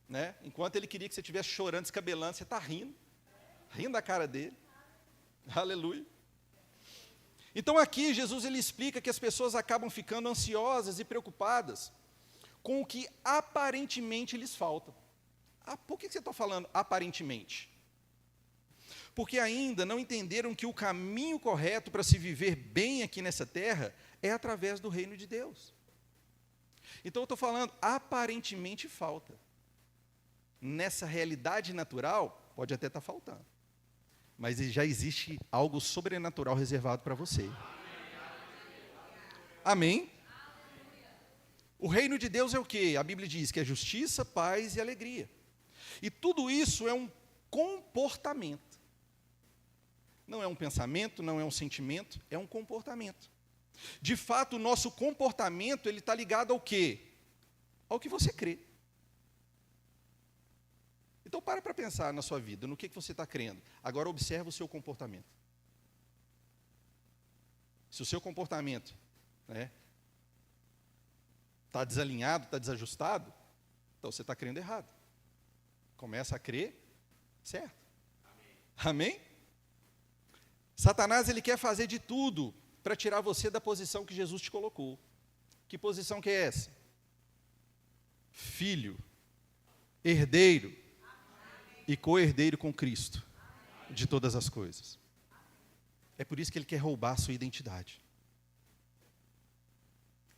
S3: Né? Enquanto ele queria que você estivesse chorando, descabelando, você está rindo da cara dele. Aleluia. Então aqui Jesus ele explica que as pessoas acabam ficando ansiosas e preocupadas com o que aparentemente lhes falta. Por que você está falando aparentemente? porque ainda não entenderam que o caminho correto para se viver bem aqui nessa terra é através do reino de Deus. Então eu estou falando, aparentemente falta. Nessa realidade natural, pode até estar faltando. Mas já existe algo sobrenatural reservado para você. Amém? O reino de Deus é o quê? A Bíblia diz que é justiça, paz e alegria. E tudo isso é um comportamento. Não é um pensamento, não é um sentimento, é um comportamento. De fato, o nosso comportamento, ele está ligado ao quê? Ao que você crê. Então, para pensar na sua vida, no que você está crendo. Agora, observa o seu comportamento. Se o seu comportamento está desalinhado, está desajustado, então você está crendo errado. Começa a crer certo. Amém? Satanás, ele quer fazer de tudo para tirar você da posição que Jesus te colocou. Que posição que é essa? Filho, herdeiro e co-herdeiro com Cristo de todas as coisas. É por isso que ele quer roubar a sua identidade.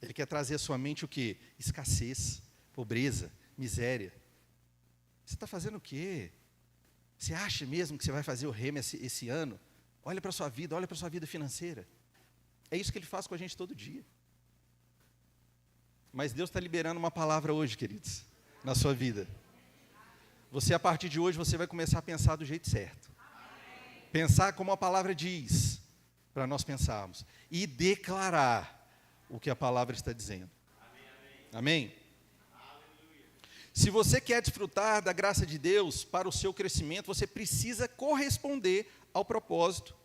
S3: Ele quer trazer à sua mente o quê? Escassez, pobreza, miséria. Você está fazendo o quê? Você acha mesmo que você vai fazer o rema esse ano? Olha para a sua vida, olha para a sua vida financeira. É isso que ele faz com a gente todo dia. Mas Deus está liberando uma palavra hoje, queridos, na sua vida. Você, a partir de hoje, você vai começar a pensar do jeito certo. Pensar como a palavra diz, para nós pensarmos. E declarar o que a palavra está dizendo. Amém? Se você quer desfrutar da graça de Deus para o seu crescimento, você precisa corresponder ao propósito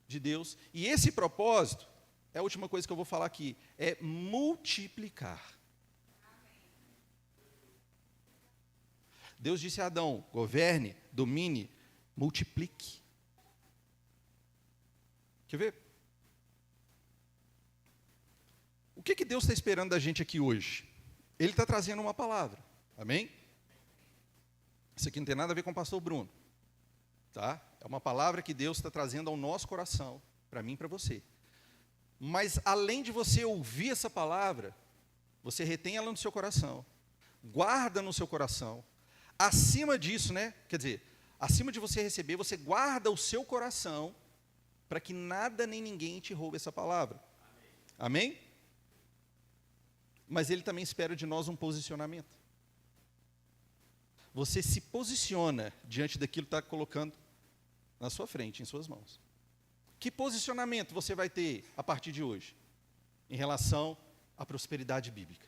S3: de Deus. E esse propósito, é a última coisa que eu vou falar aqui, é multiplicar. Deus disse a Adão, governe, domine, multiplique. Quer ver? O que Deus está esperando da gente aqui hoje? Ele está trazendo uma palavra, amém? Isso aqui não tem nada a ver com o pastor Bruno, tá? É uma palavra que Deus está trazendo ao nosso coração, para mim e para você. Mas além de você ouvir essa palavra, você retém ela no seu coração, guarda no seu coração. Acima disso, quer dizer, acima de você receber, você guarda o seu coração para que nada nem ninguém te roube essa palavra. Amém? Mas ele também espera de nós um posicionamento. Você se posiciona diante daquilo que está colocando na sua frente, em suas mãos. Que posicionamento você vai ter a partir de hoje em relação à prosperidade bíblica,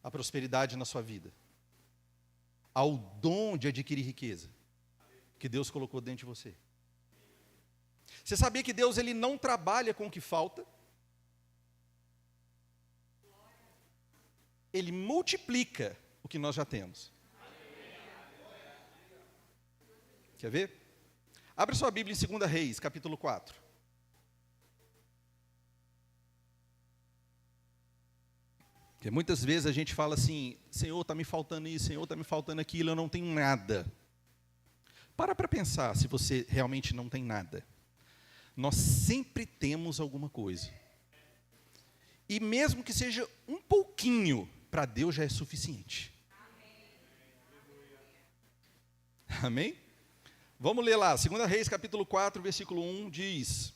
S3: à prosperidade na sua vida, ao dom de adquirir riqueza que Deus colocou dentro de você? Você sabia que Deus, ele não trabalha com o que falta? Ele multiplica o que nós já temos. Quer ver? Abra sua Bíblia em 2 Reis, capítulo 4. Porque muitas vezes a gente fala assim, Senhor, está me faltando isso, Senhor, está me faltando aquilo, eu não tenho nada. Para pensar se você realmente não tem nada. Nós sempre temos alguma coisa. E mesmo que seja um pouquinho, para Deus já é suficiente. Amém? Vamos ler lá, 2 Reis, capítulo 4, versículo 1, diz: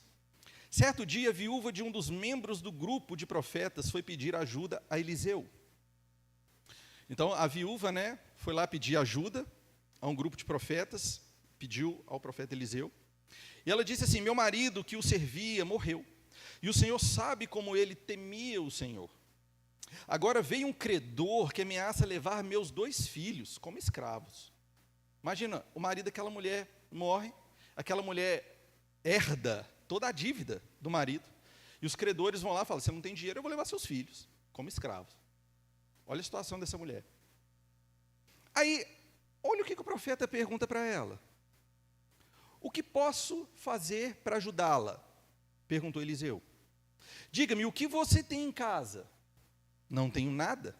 S3: certo dia, a viúva de um dos membros do grupo de profetas foi pedir ajuda a Eliseu. Então, a viúva, foi lá pedir ajuda a um grupo de profetas, pediu ao profeta Eliseu. E ela disse assim: meu marido que o servia morreu, e o Senhor sabe como ele temia o Senhor. Agora veio um credor que ameaça levar meus 2 filhos como escravos. Imagina, o marido daquela mulher morre, aquela mulher herda toda a dívida do marido, e os credores vão lá e falam: você não tem dinheiro, eu vou levar seus filhos como escravos. Olha a situação dessa mulher. Aí, olha o que o profeta pergunta para ela. O que posso fazer para ajudá-la? Perguntou Eliseu. Diga-me, o que você tem em casa? Não tenho nada.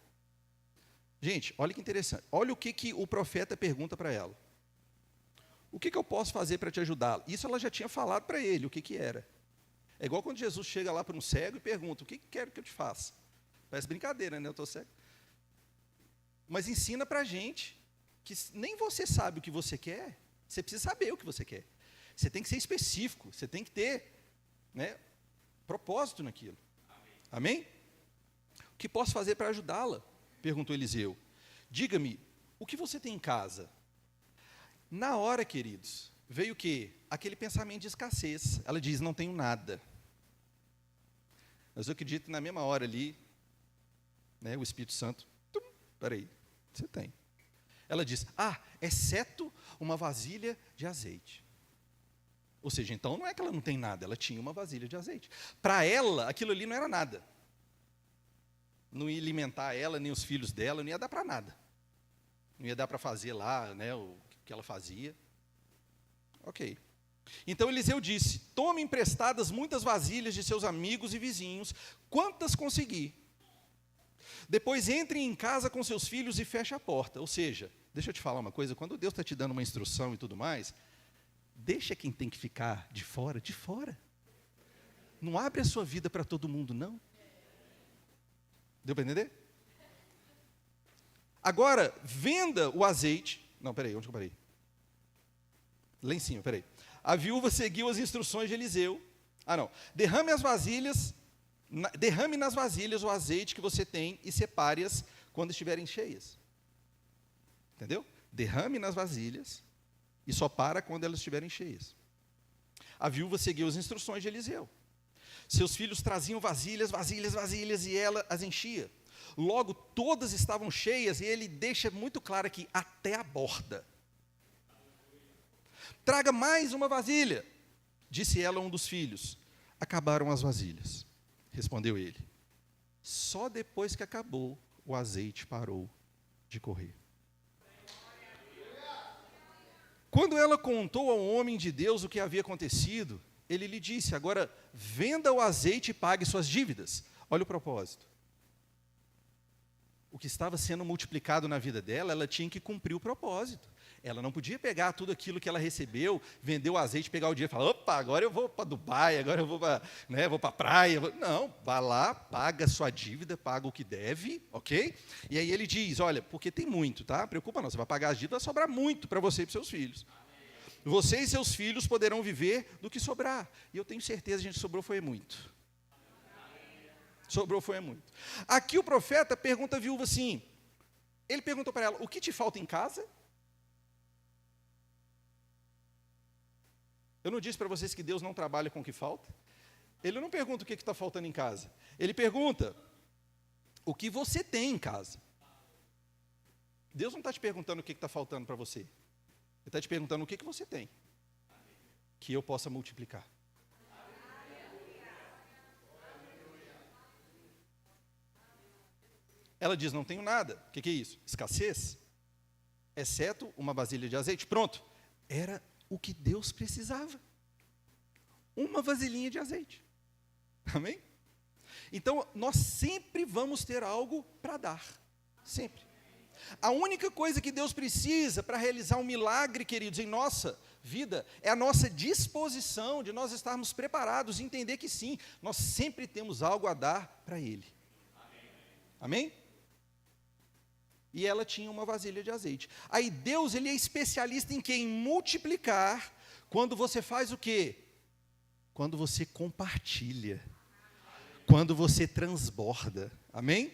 S3: Gente, olha que interessante. Olha o que o profeta pergunta para ela. o que eu posso fazer para te ajudá-lo? Isso ela já tinha falado para ele, o que era. É igual quando Jesus chega lá para um cego e pergunta, o que quer que eu te faça? Parece brincadeira, né? Eu estou cego. Mas ensina para a gente que nem você sabe o que você quer, você precisa saber o que você quer. Você tem que ser específico, você tem que ter, né, propósito naquilo. Amém? O que posso fazer para ajudá-la? Perguntou Eliseu. Diga-me, o que você tem em casa? Na hora, queridos, veio o quê? Aquele pensamento de escassez. Ela diz, não tenho nada. Mas eu acredito que na mesma hora ali, né, o Espírito Santo, peraí, você tem. Ela diz, exceto uma vasilha de azeite. Ou seja, então não é que ela não tem nada, ela tinha uma vasilha de azeite. Para ela, aquilo ali não era nada. Não ia alimentar ela, nem os filhos dela, não ia dar para nada. Não ia dar para fazer lá, né, o que ela fazia. Ok. Então Eliseu disse, tome emprestadas muitas vasilhas de seus amigos e vizinhos, quantas conseguir. Depois entre em casa com seus filhos e feche a porta. Ou seja, deixa eu te falar uma coisa, quando Deus está te dando uma instrução e tudo mais, deixa quem tem que ficar de fora, de fora. Não abre a sua vida para todo mundo, não. Deu para entender? Agora, venda o azeite. Não, peraí, onde que eu parei? Lá em cima, peraí. A viúva seguiu as instruções de Eliseu. Derrame nas vasilhas o azeite que você tem e separe-as quando estiverem cheias. Entendeu? Derrame nas vasilhas e só para quando elas estiverem cheias. A viúva seguiu as instruções de Eliseu. Seus filhos traziam vasilhas e ela as enchia. Logo, todas estavam cheias e ele deixa muito claro aqui, até a borda. Traga mais uma vasilha, disse ela a um dos filhos. Acabaram as vasilhas, respondeu ele. Só depois que acabou, o azeite parou de correr. Quando ela contou ao homem de Deus o que havia acontecido, ele lhe disse, agora venda o azeite e pague suas dívidas. Olha o propósito. O que estava sendo multiplicado na vida dela, ela tinha que cumprir o propósito. Ela não podia pegar tudo aquilo que ela recebeu, vender o azeite, pegar o dinheiro e falar, opa, agora eu vou para Dubai, agora eu vou para a praia. Não, vá lá, paga a sua dívida, paga o que deve, ok? E aí ele diz, olha, porque tem muito, tá? Preocupa não, você vai pagar as dívidas, vai sobrar muito para você e para seus filhos. Você e seus filhos poderão viver do que sobrar. E eu tenho certeza, gente, sobrou foi muito. Sobrou foi muito. Aqui o profeta pergunta à viúva assim, ele perguntou para ela, o que te falta em casa? Eu não disse para vocês que Deus não trabalha com o que falta? Ele não pergunta o que está faltando em casa. Ele pergunta o que você tem em casa. Deus não está te perguntando o que está faltando para você. Ele está te perguntando o que você tem, que eu possa multiplicar. Ela diz, não tenho nada. O que é isso? Escassez? Exceto uma vasilha de azeite. Pronto. Era o que Deus precisava. Uma vasilhinha de azeite. Amém? Então, nós sempre vamos ter algo para dar. Sempre. A única coisa que Deus precisa para realizar um milagre, queridos, em nossa vida, é a nossa disposição de nós estarmos preparados e entender que sim, nós sempre temos algo a dar para Ele. Amém? E ela tinha uma vasilha de azeite. Aí Deus, Ele é especialista em quê? Em multiplicar, quando você faz o quê? Quando você compartilha. Quando você transborda. Amém?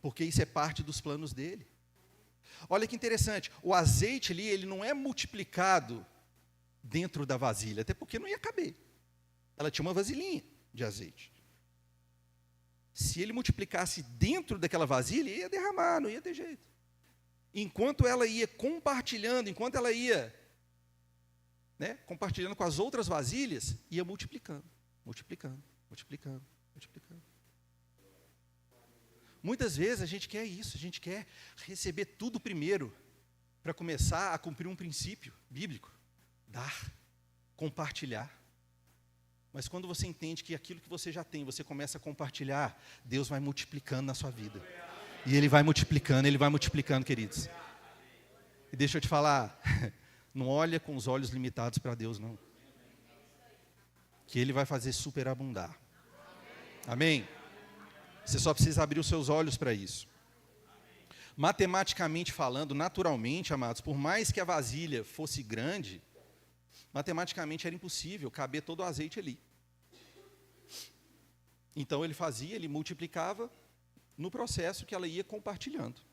S3: Porque isso é parte dos planos dele. Olha que interessante, o azeite ali, ele não é multiplicado dentro da vasilha, até porque não ia caber. Ela tinha uma vasilhinha de azeite. Se ele multiplicasse dentro daquela vasilha, ia derramar, não ia ter jeito. Enquanto ela ia compartilhando, enquanto ela ia, né, compartilhando com as outras vasilhas, ia multiplicando, multiplicando, multiplicando, multiplicando. Muitas vezes a gente quer isso, a gente quer receber tudo primeiro, para começar a cumprir um princípio bíblico, dar, compartilhar. Mas quando você entende que aquilo que você já tem, você começa a compartilhar, Deus vai multiplicando na sua vida. E Ele vai multiplicando, queridos. E deixa eu te falar, Não olha com os olhos limitados para Deus, não. Que Ele vai fazer superabundar. Amém? Você só precisa abrir os seus olhos para isso. Matematicamente falando, naturalmente, amados, por mais que a vasilha fosse grande, matematicamente era impossível caber todo o azeite ali. Então ele fazia, ele multiplicava no processo que ela ia compartilhando.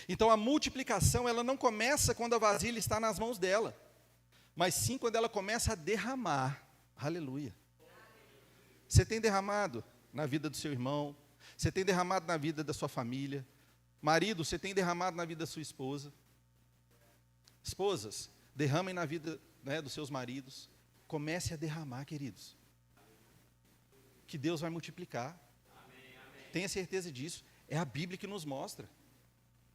S3: Então a multiplicação, ela não começa quando a vasilha está nas mãos dela, mas sim quando ela começa a derramar. Aleluia. Você tem derramado na vida do seu irmão, você tem derramado na vida da sua família. Marido, você tem derramado na vida da sua esposa. Esposas, derramem na vida, né, dos seus maridos. Comece a derramar, queridos. Que Deus vai multiplicar. Tenha certeza disso. É a Bíblia que nos mostra.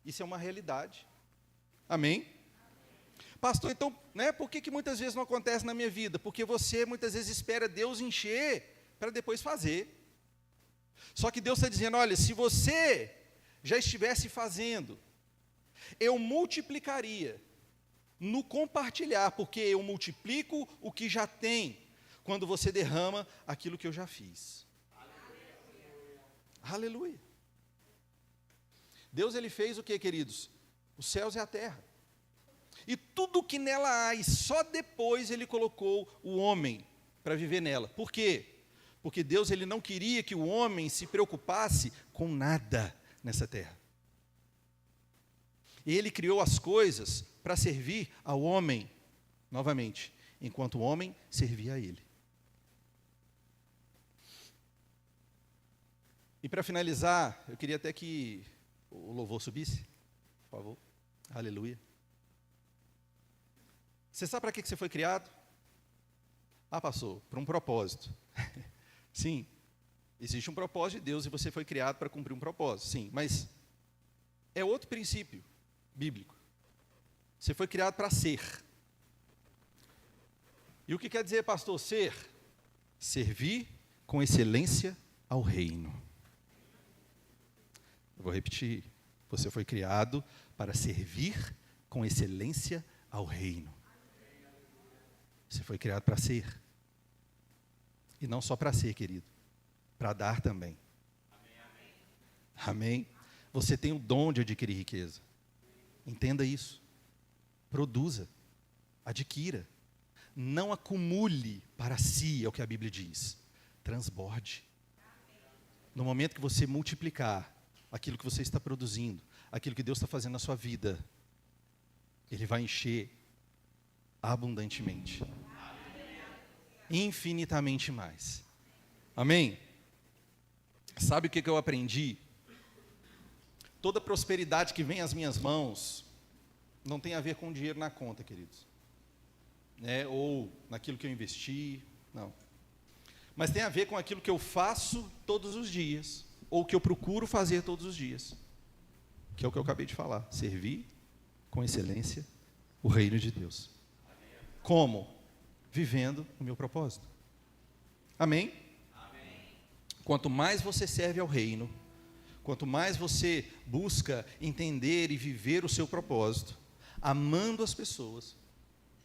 S3: Isso é uma realidade. Amém? Pastor, então, né, por que muitas vezes não acontece na minha vida? Porque você muitas vezes espera Deus encher para depois fazer. Só que Deus está dizendo, olha, se você já estivesse fazendo, eu multiplicaria no compartilhar, porque eu multiplico o que já tem, quando você derrama aquilo que eu já fiz. Aleluia. Aleluia. Deus, Ele fez o que, queridos? Os céus e a terra. E tudo que nela há, e só depois Ele colocou o homem para viver nela. Por quê? Porque Deus, Ele não queria que o homem se preocupasse com nada nessa terra. Ele criou as coisas para servir ao homem, novamente, enquanto o homem servia a Ele. E para finalizar, eu queria até que o louvor subisse, por favor. Aleluia. Você sabe para que você foi criado? Ah, pastor, para um propósito. Sim, existe um propósito de Deus e você foi criado para cumprir um propósito, sim, mas é outro princípio bíblico. Você foi criado para ser. E o que quer dizer, pastor, ser? Servir com excelência ao reino. Eu vou repetir. Você foi criado para servir com excelência ao reino. Você foi criado para ser. E não só para ser, querido, para dar também. Amém? Você tem o dom de adquirir riqueza. Entenda isso. Produza. Adquira. Não acumule para si, é o que a Bíblia diz. Transborde. No momento que você multiplicar aquilo que você está produzindo, aquilo que Deus está fazendo na sua vida, Ele vai encher abundantemente. Infinitamente mais. Amém? Sabe o que eu aprendi? Toda prosperidade que vem às minhas mãos não tem a ver com dinheiro na conta, queridos. Ou naquilo que eu investi, não. Mas tem a ver com aquilo que eu faço todos os dias, ou que eu procuro fazer todos os dias. Que é o que eu acabei de falar. Servir com excelência o reino de Deus. Como? Vivendo o meu propósito. Amém? Amém? Quanto mais você serve ao reino, quanto mais você busca entender e viver o seu propósito, amando as pessoas,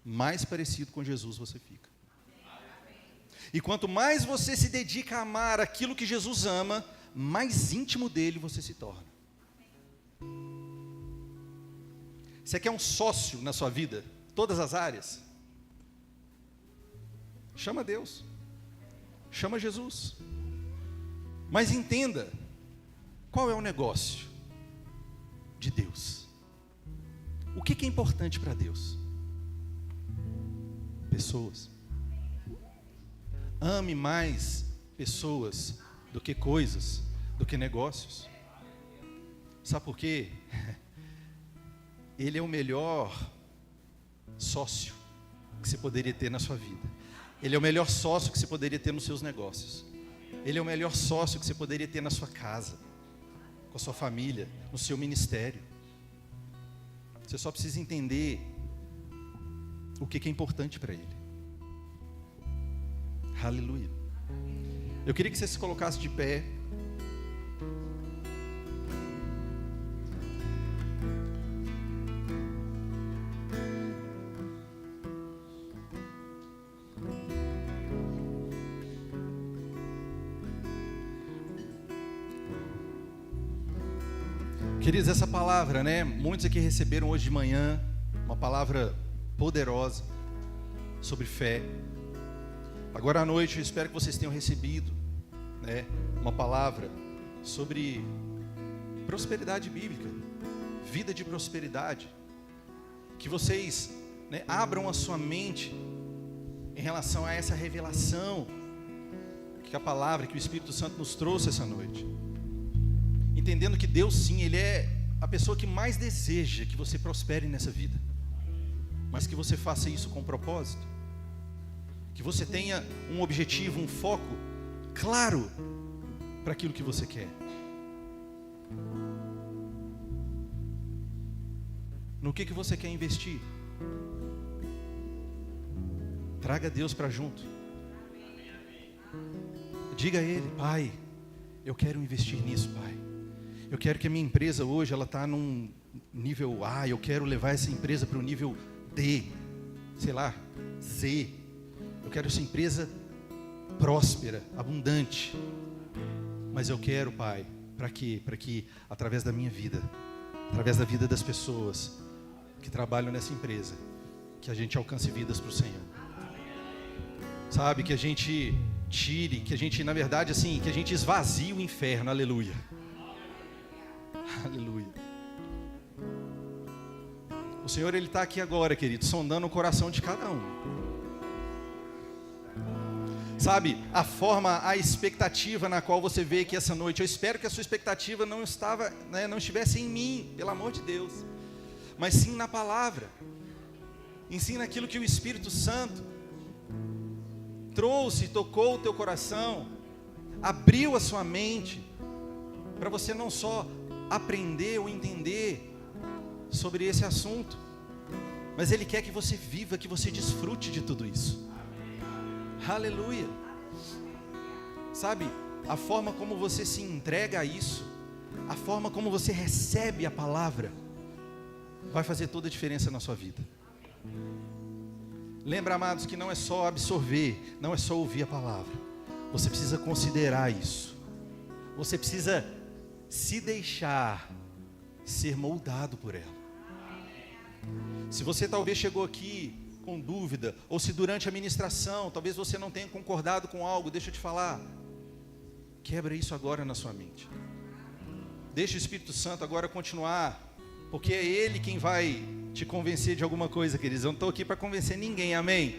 S3: mais parecido com Jesus você fica. Amém. E quanto mais você se dedica a amar aquilo que Jesus ama, mais íntimo dele você se torna. Você quer um sócio na sua vida? Todas as áreas? Chama Deus. Chama Jesus. Mas entenda, qual é o negócio de Deus? O que é importante para Deus? Pessoas. Ame mais pessoas do que coisas, do que negócios. Sabe por quê? Ele é o melhor sócio que você poderia ter na sua vida. Ele é o melhor sócio que você poderia ter nos seus negócios. Ele é o melhor sócio que você poderia ter na sua casa, com a sua família, no seu ministério. Você só precisa entender o que é importante para Ele. Aleluia. Eu queria que você se colocasse de pé. Queridos, essa palavra, né? Muitos aqui receberam hoje de manhã uma palavra poderosa sobre fé. Agora à noite eu espero que vocês tenham recebido, né, uma palavra sobre prosperidade bíblica, vida de prosperidade. Que vocês, né, abram a sua mente em relação a essa revelação que a palavra, que o Espírito Santo nos trouxe essa noite. Entendendo que Deus sim, Ele é a pessoa que mais deseja que você prospere nessa vida, mas que você faça isso com propósito, que você tenha um objetivo, um foco claro para aquilo que você quer. No que você quer investir? Traga Deus para junto. Diga a Ele: Pai, eu quero investir nisso, Pai. Eu quero que a minha empresa hoje, ela está num nível A, eu quero levar essa empresa para o nível D, sei lá, Z. Eu quero essa empresa próspera, abundante. Mas eu quero, Pai, para quê? Para que através da minha vida, através da vida das pessoas que trabalham nessa empresa, que a gente alcance vidas para o Senhor. Sabe, que a gente tire, que a gente, na verdade, assim, que a gente esvazie o inferno, aleluia. Aleluia. O Senhor, Ele está aqui agora, querido, sondando o coração de cada um. Sabe, a forma, a expectativa na qual você veio aqui essa noite, eu espero que a sua expectativa não estivesse em mim, pelo amor de Deus, mas sim na palavra. Ensina aquilo que o Espírito Santo trouxe, tocou o teu coração, abriu a sua mente, para você não só aprender ou entender sobre esse assunto, mas Ele quer que você viva, que você desfrute de tudo isso. Aleluia. Sabe, a forma como você se entrega a isso, a forma como você recebe a palavra, vai fazer toda a diferença na sua vida. Lembra, amados, que não é só absorver, não é só ouvir a palavra. Você precisa considerar isso. Você precisa se deixar ser moldado por ela. Se você talvez chegou aqui com dúvida, ou se durante a ministração, talvez você não tenha concordado com algo, deixa eu te falar, quebra isso agora na sua mente. Deixa o Espírito Santo agora continuar, porque é Ele quem vai te convencer de alguma coisa, queridos. Eu não estou aqui para convencer ninguém, amém?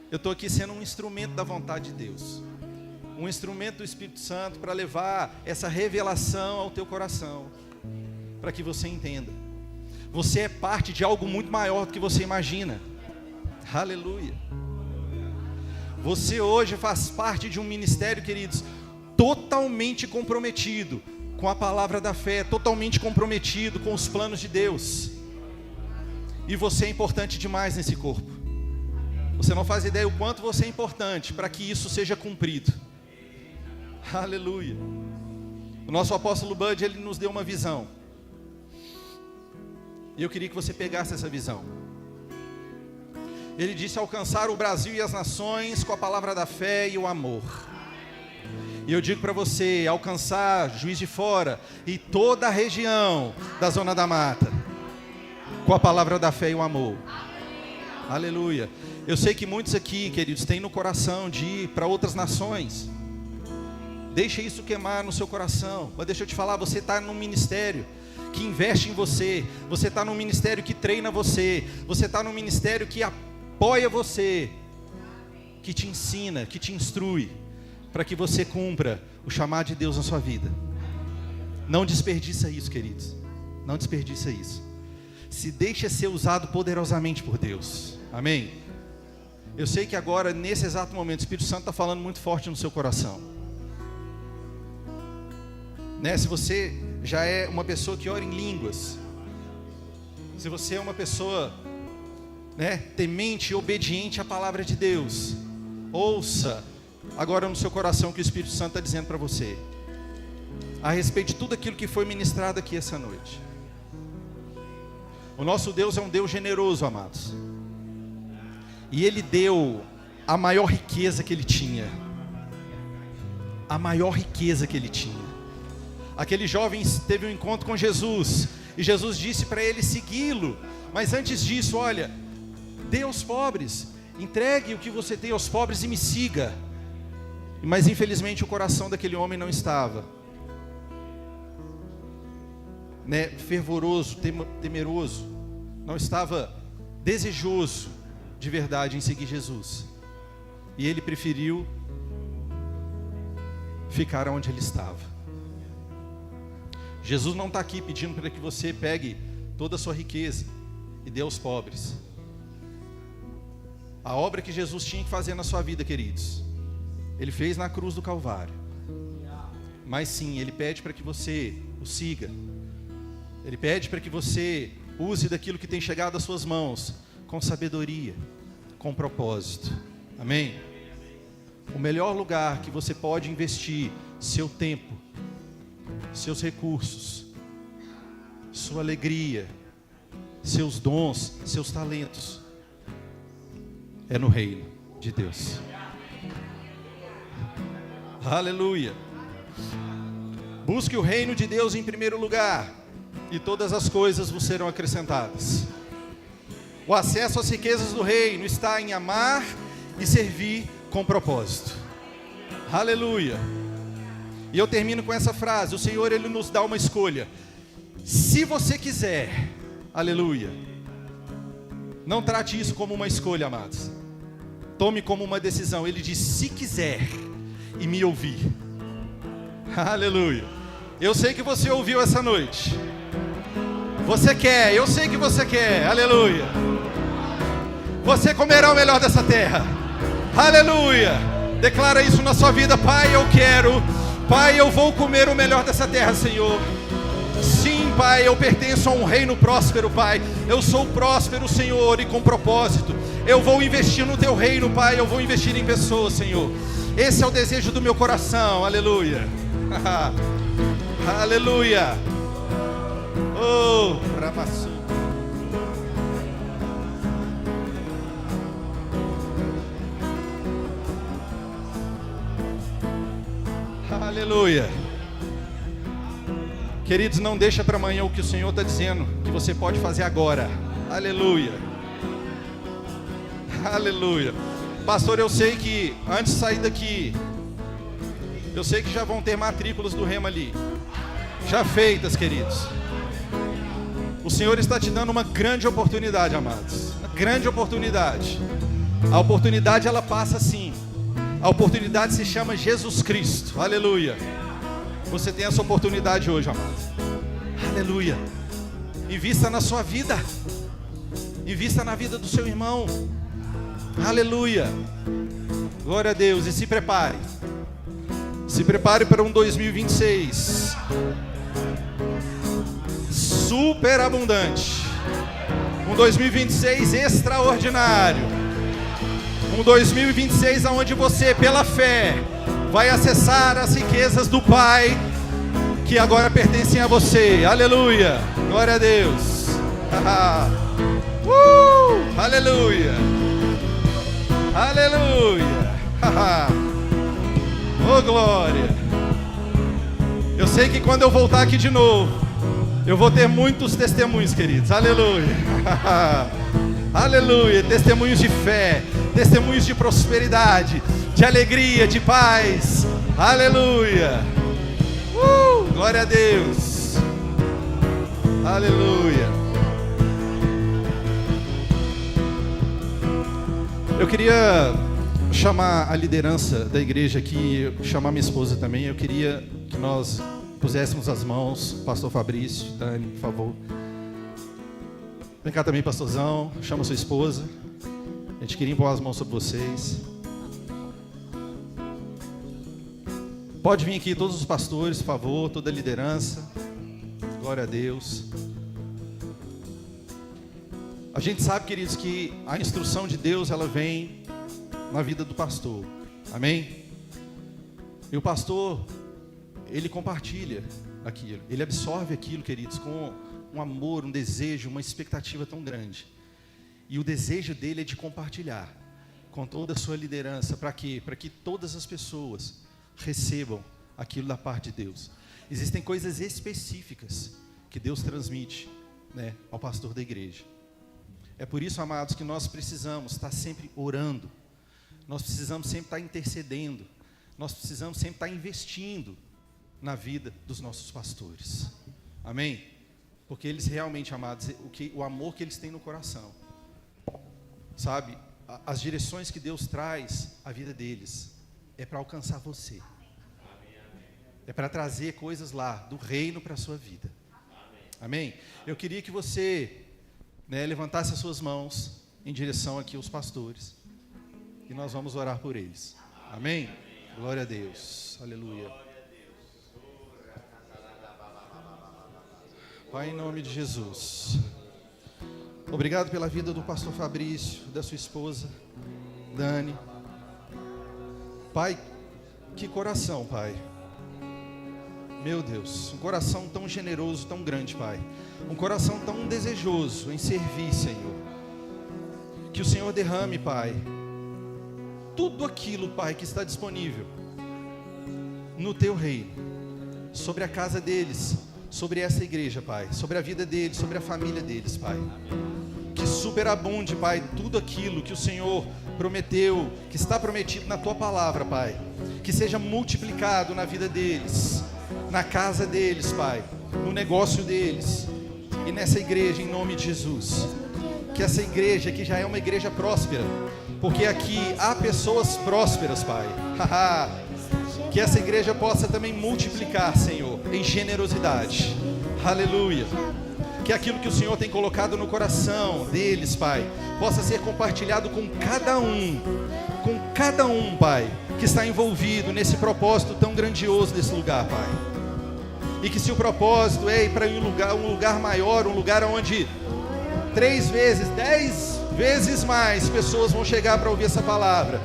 S3: Eu estou aqui sendo um instrumento da vontade de Deus, um instrumento do Espírito Santo para levar essa revelação ao teu coração, para que você entenda. Você é parte de algo muito maior do que você imagina. Aleluia. Você hoje faz parte de um ministério, queridos, totalmente comprometido com a palavra da fé, totalmente comprometido com os planos de Deus. E você é importante demais nesse corpo. Você não faz ideia o quanto você é importante para que isso seja cumprido. Aleluia. O nosso apóstolo Bud, ele nos deu uma visão. E eu queria que você pegasse essa visão. Ele disse: alcançar o Brasil e as nações com a palavra da fé e o amor. E eu digo para você, alcançar Juiz de Fora e toda a região da Zona da Mata, com a palavra da fé e o amor. Aleluia. Eu sei que muitos aqui, queridos, têm no coração de ir para outras nações. Deixa isso queimar no seu coração. Mas deixa eu te falar, você está num ministério que investe em você. Você está num ministério que treina você. Você está num ministério que apoia você, que te ensina, que te instrui, para que você cumpra o chamado de Deus na sua vida. Não desperdiça isso, queridos. Não desperdiça isso. Se deixa ser usado poderosamente por Deus. Amém? Eu sei que agora, nesse exato momento, o Espírito Santo está falando muito forte no seu coração. Né? Se você já é uma pessoa que ora em línguas, se você é uma pessoa, né, temente e obediente à palavra de Deus, ouça agora no seu coração o que o Espírito Santo está dizendo para você, a respeito de tudo aquilo que foi ministrado aqui essa noite. O nosso Deus é um Deus generoso, amados. E Ele deu a maior riqueza que Ele tinha. A maior riqueza que Ele tinha. Aquele jovem teve um encontro com Jesus, e Jesus disse para ele segui-lo. Mas antes disso, olha, dê aos pobres, entregue o que você tem aos pobres e me siga. Mas infelizmente o coração daquele homem não estava, fervoroso, temeroso, não estava desejoso de verdade em seguir Jesus. E ele preferiu ficar onde ele estava. Jesus não está aqui pedindo para que você pegue toda a sua riqueza e dê aos pobres. A obra que Jesus tinha que fazer na sua vida, queridos, Ele fez na cruz do Calvário. Mas sim, Ele pede para que você o siga. Ele pede para que você use daquilo que tem chegado às suas mãos com sabedoria, com propósito. Amém? O melhor lugar que você pode investir seu tempo, seus recursos, sua alegria, seus dons, seus talentos, é no reino de Deus. Aleluia. Busque o reino de Deus em primeiro lugar, e todas as coisas vos serão acrescentadas. O acesso às riquezas do reino está em amar e servir com propósito. Aleluia. E eu termino com essa frase: o Senhor, Ele nos dá uma escolha. Se você quiser, aleluia, não trate isso como uma escolha, amados. Tome como uma decisão. Ele diz: se quiser e me ouvir. Aleluia. Eu sei que você ouviu essa noite. Você quer, eu sei que você quer. Aleluia. Você comerá o melhor dessa terra. Aleluia. Declara isso na sua vida: Pai, eu quero. Pai, eu vou comer o melhor dessa terra, Senhor. Sim, Pai, eu pertenço a um reino próspero, Pai. Eu sou próspero, Senhor, e com propósito. Eu vou investir no Teu reino, Pai. Eu vou investir em pessoas, Senhor. Esse é o desejo do meu coração. Aleluia. Aleluia. Oh, Ramassu. Aleluia. Queridos, não deixa para amanhã o que o Senhor está dizendo que você pode fazer agora. Aleluia. Aleluia. Pastor, eu sei que antes de sair daqui, eu sei que já vão ter matrículas do Rema ali, já feitas, queridos. O Senhor está te dando uma grande oportunidade, amados. Uma grande oportunidade. A oportunidade, ela passa assim. A oportunidade se chama Jesus Cristo. Aleluia. Você tem essa oportunidade hoje, amados. Aleluia. Invista na sua vida. Invista na vida do seu irmão. Aleluia. Glória a Deus. E se prepare. Se prepare para um 2026 super abundante. Um 2026 extraordinário. Um 2026 onde você, pela fé, vai acessar as riquezas do Pai que agora pertencem a você. Aleluia. Glória a Deus. Aleluia. Aleluia. Oh, glória. Eu sei que quando eu voltar aqui de novo, eu vou ter muitos testemunhos, queridos. Aleluia. Aleluia. Testemunhos de fé, testemunhos de prosperidade, de alegria, de paz. Aleluia. Glória a Deus. Aleluia. Eu queria chamar a liderança da igreja aqui, chamar minha esposa também. Eu queria que nós puséssemos as mãos. Pastor Fabrício, Dani, por favor. Vem cá também, pastorzão. Chama sua esposa. A gente queria impor as mãos sobre vocês. Pode vir aqui todos os pastores, por favor, toda a liderança. Glória a Deus. A gente sabe, queridos, que a instrução de Deus, ela vem na vida do pastor. Amém? E o pastor, ele compartilha aquilo. Ele absorve aquilo, queridos, com um amor, um desejo, uma expectativa tão grande. E o desejo dele é de compartilhar com toda a sua liderança. Para quê? Para que todas as pessoas recebam aquilo da parte de Deus. Existem coisas específicas que Deus transmite, né, ao pastor da igreja. É por isso, amados, que nós precisamos estar sempre orando. Nós precisamos sempre estar intercedendo. Nós precisamos sempre estar investindo na vida dos nossos pastores. Amém? Porque eles realmente, amados, o amor que eles têm no coração, sabe, as direções que Deus traz à vida deles, é para alcançar você. É para trazer coisas lá do reino para a sua vida. Amém? Eu queria que você, né, levantasse as suas mãos em direção aqui aos pastores. E nós vamos orar por eles. Amém? Glória a Deus. Aleluia. Pai, em nome de Jesus. Obrigado pela vida do pastor Fabrício, da sua esposa, Dani. Pai, que coração, Pai. Meu Deus, um coração tão generoso, tão grande, Pai. Um coração tão desejoso em servir, Senhor. Que o Senhor derrame, Pai, tudo aquilo, Pai, que está disponível no Teu reino, sobre a casa deles, sobre essa igreja, Pai, sobre a vida deles, sobre a família deles, Pai. Que superabunde, Pai, tudo aquilo que o Senhor prometeu, que está prometido na Tua palavra, Pai. Que seja multiplicado na vida deles, na casa deles, Pai, no negócio deles e nessa igreja, em nome de Jesus. Que essa igreja que já é uma igreja próspera, porque aqui há pessoas prósperas, Pai. Que essa igreja possa também multiplicar, Senhor, em generosidade. Aleluia. Que aquilo que o Senhor tem colocado no coração deles, Pai, possa ser compartilhado com cada um, Pai, que está envolvido nesse propósito tão grandioso desse lugar, Pai. E que se o propósito é ir para um lugar maior, um lugar onde 3 vezes, 10 vezes mais pessoas vão chegar para ouvir essa palavra,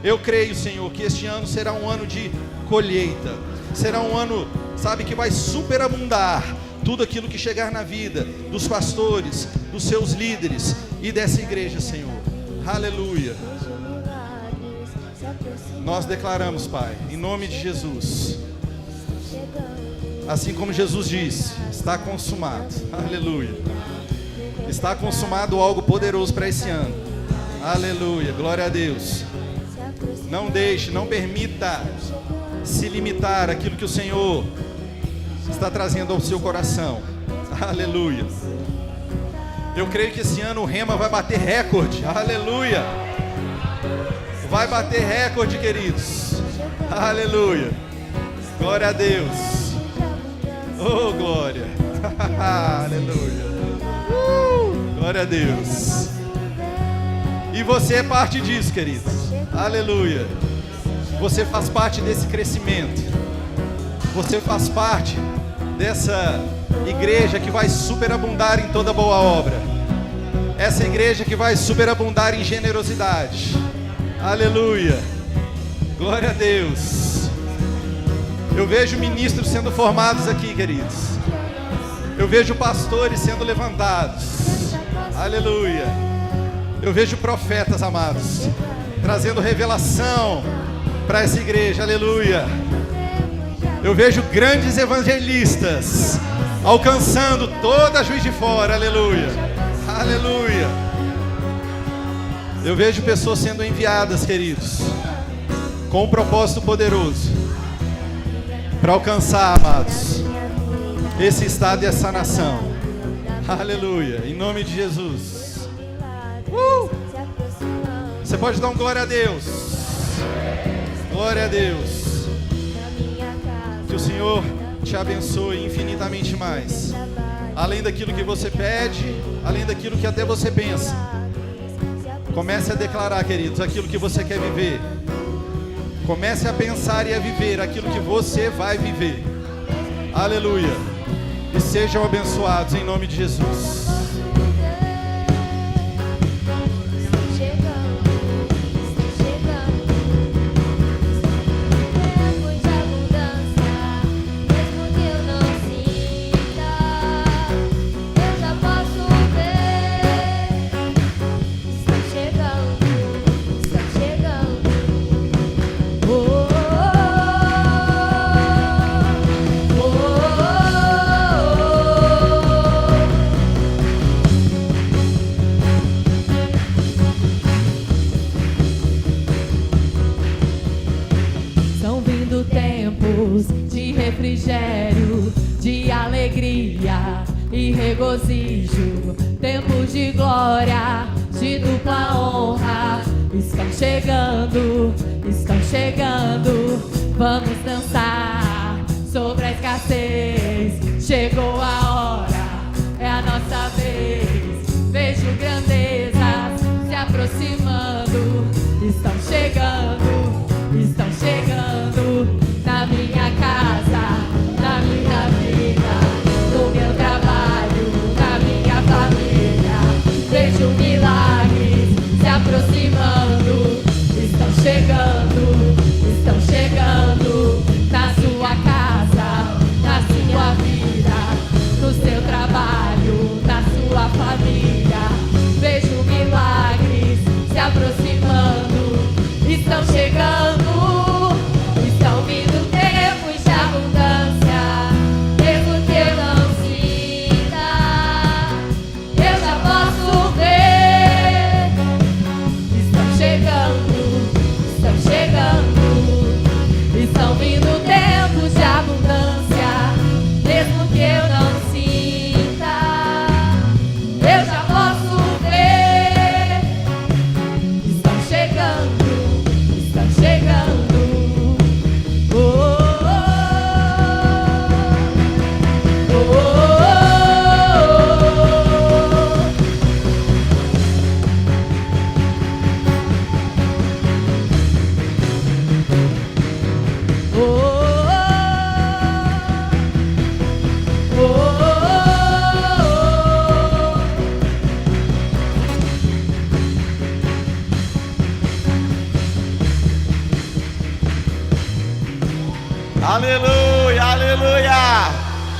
S3: eu creio, Senhor, que este ano será um ano de colheita. Será um ano, sabe, que vai superabundar tudo aquilo que chegar na vida dos pastores, dos seus líderes e dessa igreja, Senhor. Aleluia. Nós declaramos, Pai, em nome de Jesus, assim como Jesus disse, está consumado. Aleluia. Está consumado algo poderoso para esse ano. Aleluia. Glória a Deus. Não deixe, não permita se limitar àquilo que o Senhor está trazendo ao seu coração. Aleluia. Eu creio que esse ano o Rema vai bater recorde. Aleluia. Vai bater recorde, queridos. Aleluia. Glória a Deus. Oh, glória. Aleluia. Glória a Deus. E você é parte disso, queridos. Aleluia. Você faz parte desse crescimento. Você faz parte dessa igreja que vai superabundar em toda boa obra. Essa igreja que vai superabundar em generosidade. Aleluia. Glória a Deus. Eu vejo ministros sendo formados aqui, queridos. Eu vejo pastores sendo levantados. Aleluia. Eu vejo profetas, amados, trazendo revelação para essa igreja. Aleluia. Eu vejo grandes evangelistas alcançando toda a Juiz de Fora. Aleluia. Aleluia. Eu vejo pessoas sendo enviadas, queridos, com um propósito poderoso para alcançar, amados, esse estado e essa nação. Aleluia. Em nome de Jesus. Você pode dar um glória a Deus. Glória a Deus. Que o Senhor te abençoe infinitamente mais, além daquilo que você pede, além daquilo que até você pensa. Comece a declarar, queridos, aquilo que você quer viver. Comece a pensar e a viver aquilo que você vai viver. Aleluia. E sejam abençoados em nome de Jesus.
S1: Oh, oh, oh, oh. regozijo, tempos de glória, de dupla honra, estão chegando, estão chegando. Vamos dançar sobre a escassez. Chegou a hora, é a nossa vez. Vejo grandezas se aproximando. Estão chegando, estão chegando. Na minha casa, na minha vida, no meu trabalho, na minha família. Vejo milagres se aproximando. Estão chegando, estão chegando. Na sua casa, na sua vida, no seu trabalho, na sua família. Vejo milagres se aproximando. Estão chegando, estão vindo tempos de abundância. Mesmo que eu não sinta, eu já posso ver. Estão chegando, estão chegando. Estão vindo tempos de abundância. Mesmo que eu não sinta, eu já posso ver. Estão chegando, estão chegando. Oh, oh, oh,
S4: Aleluia, aleluia.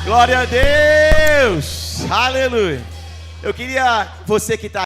S4: Glória a Deus. Aleluia. Eu queria, você que está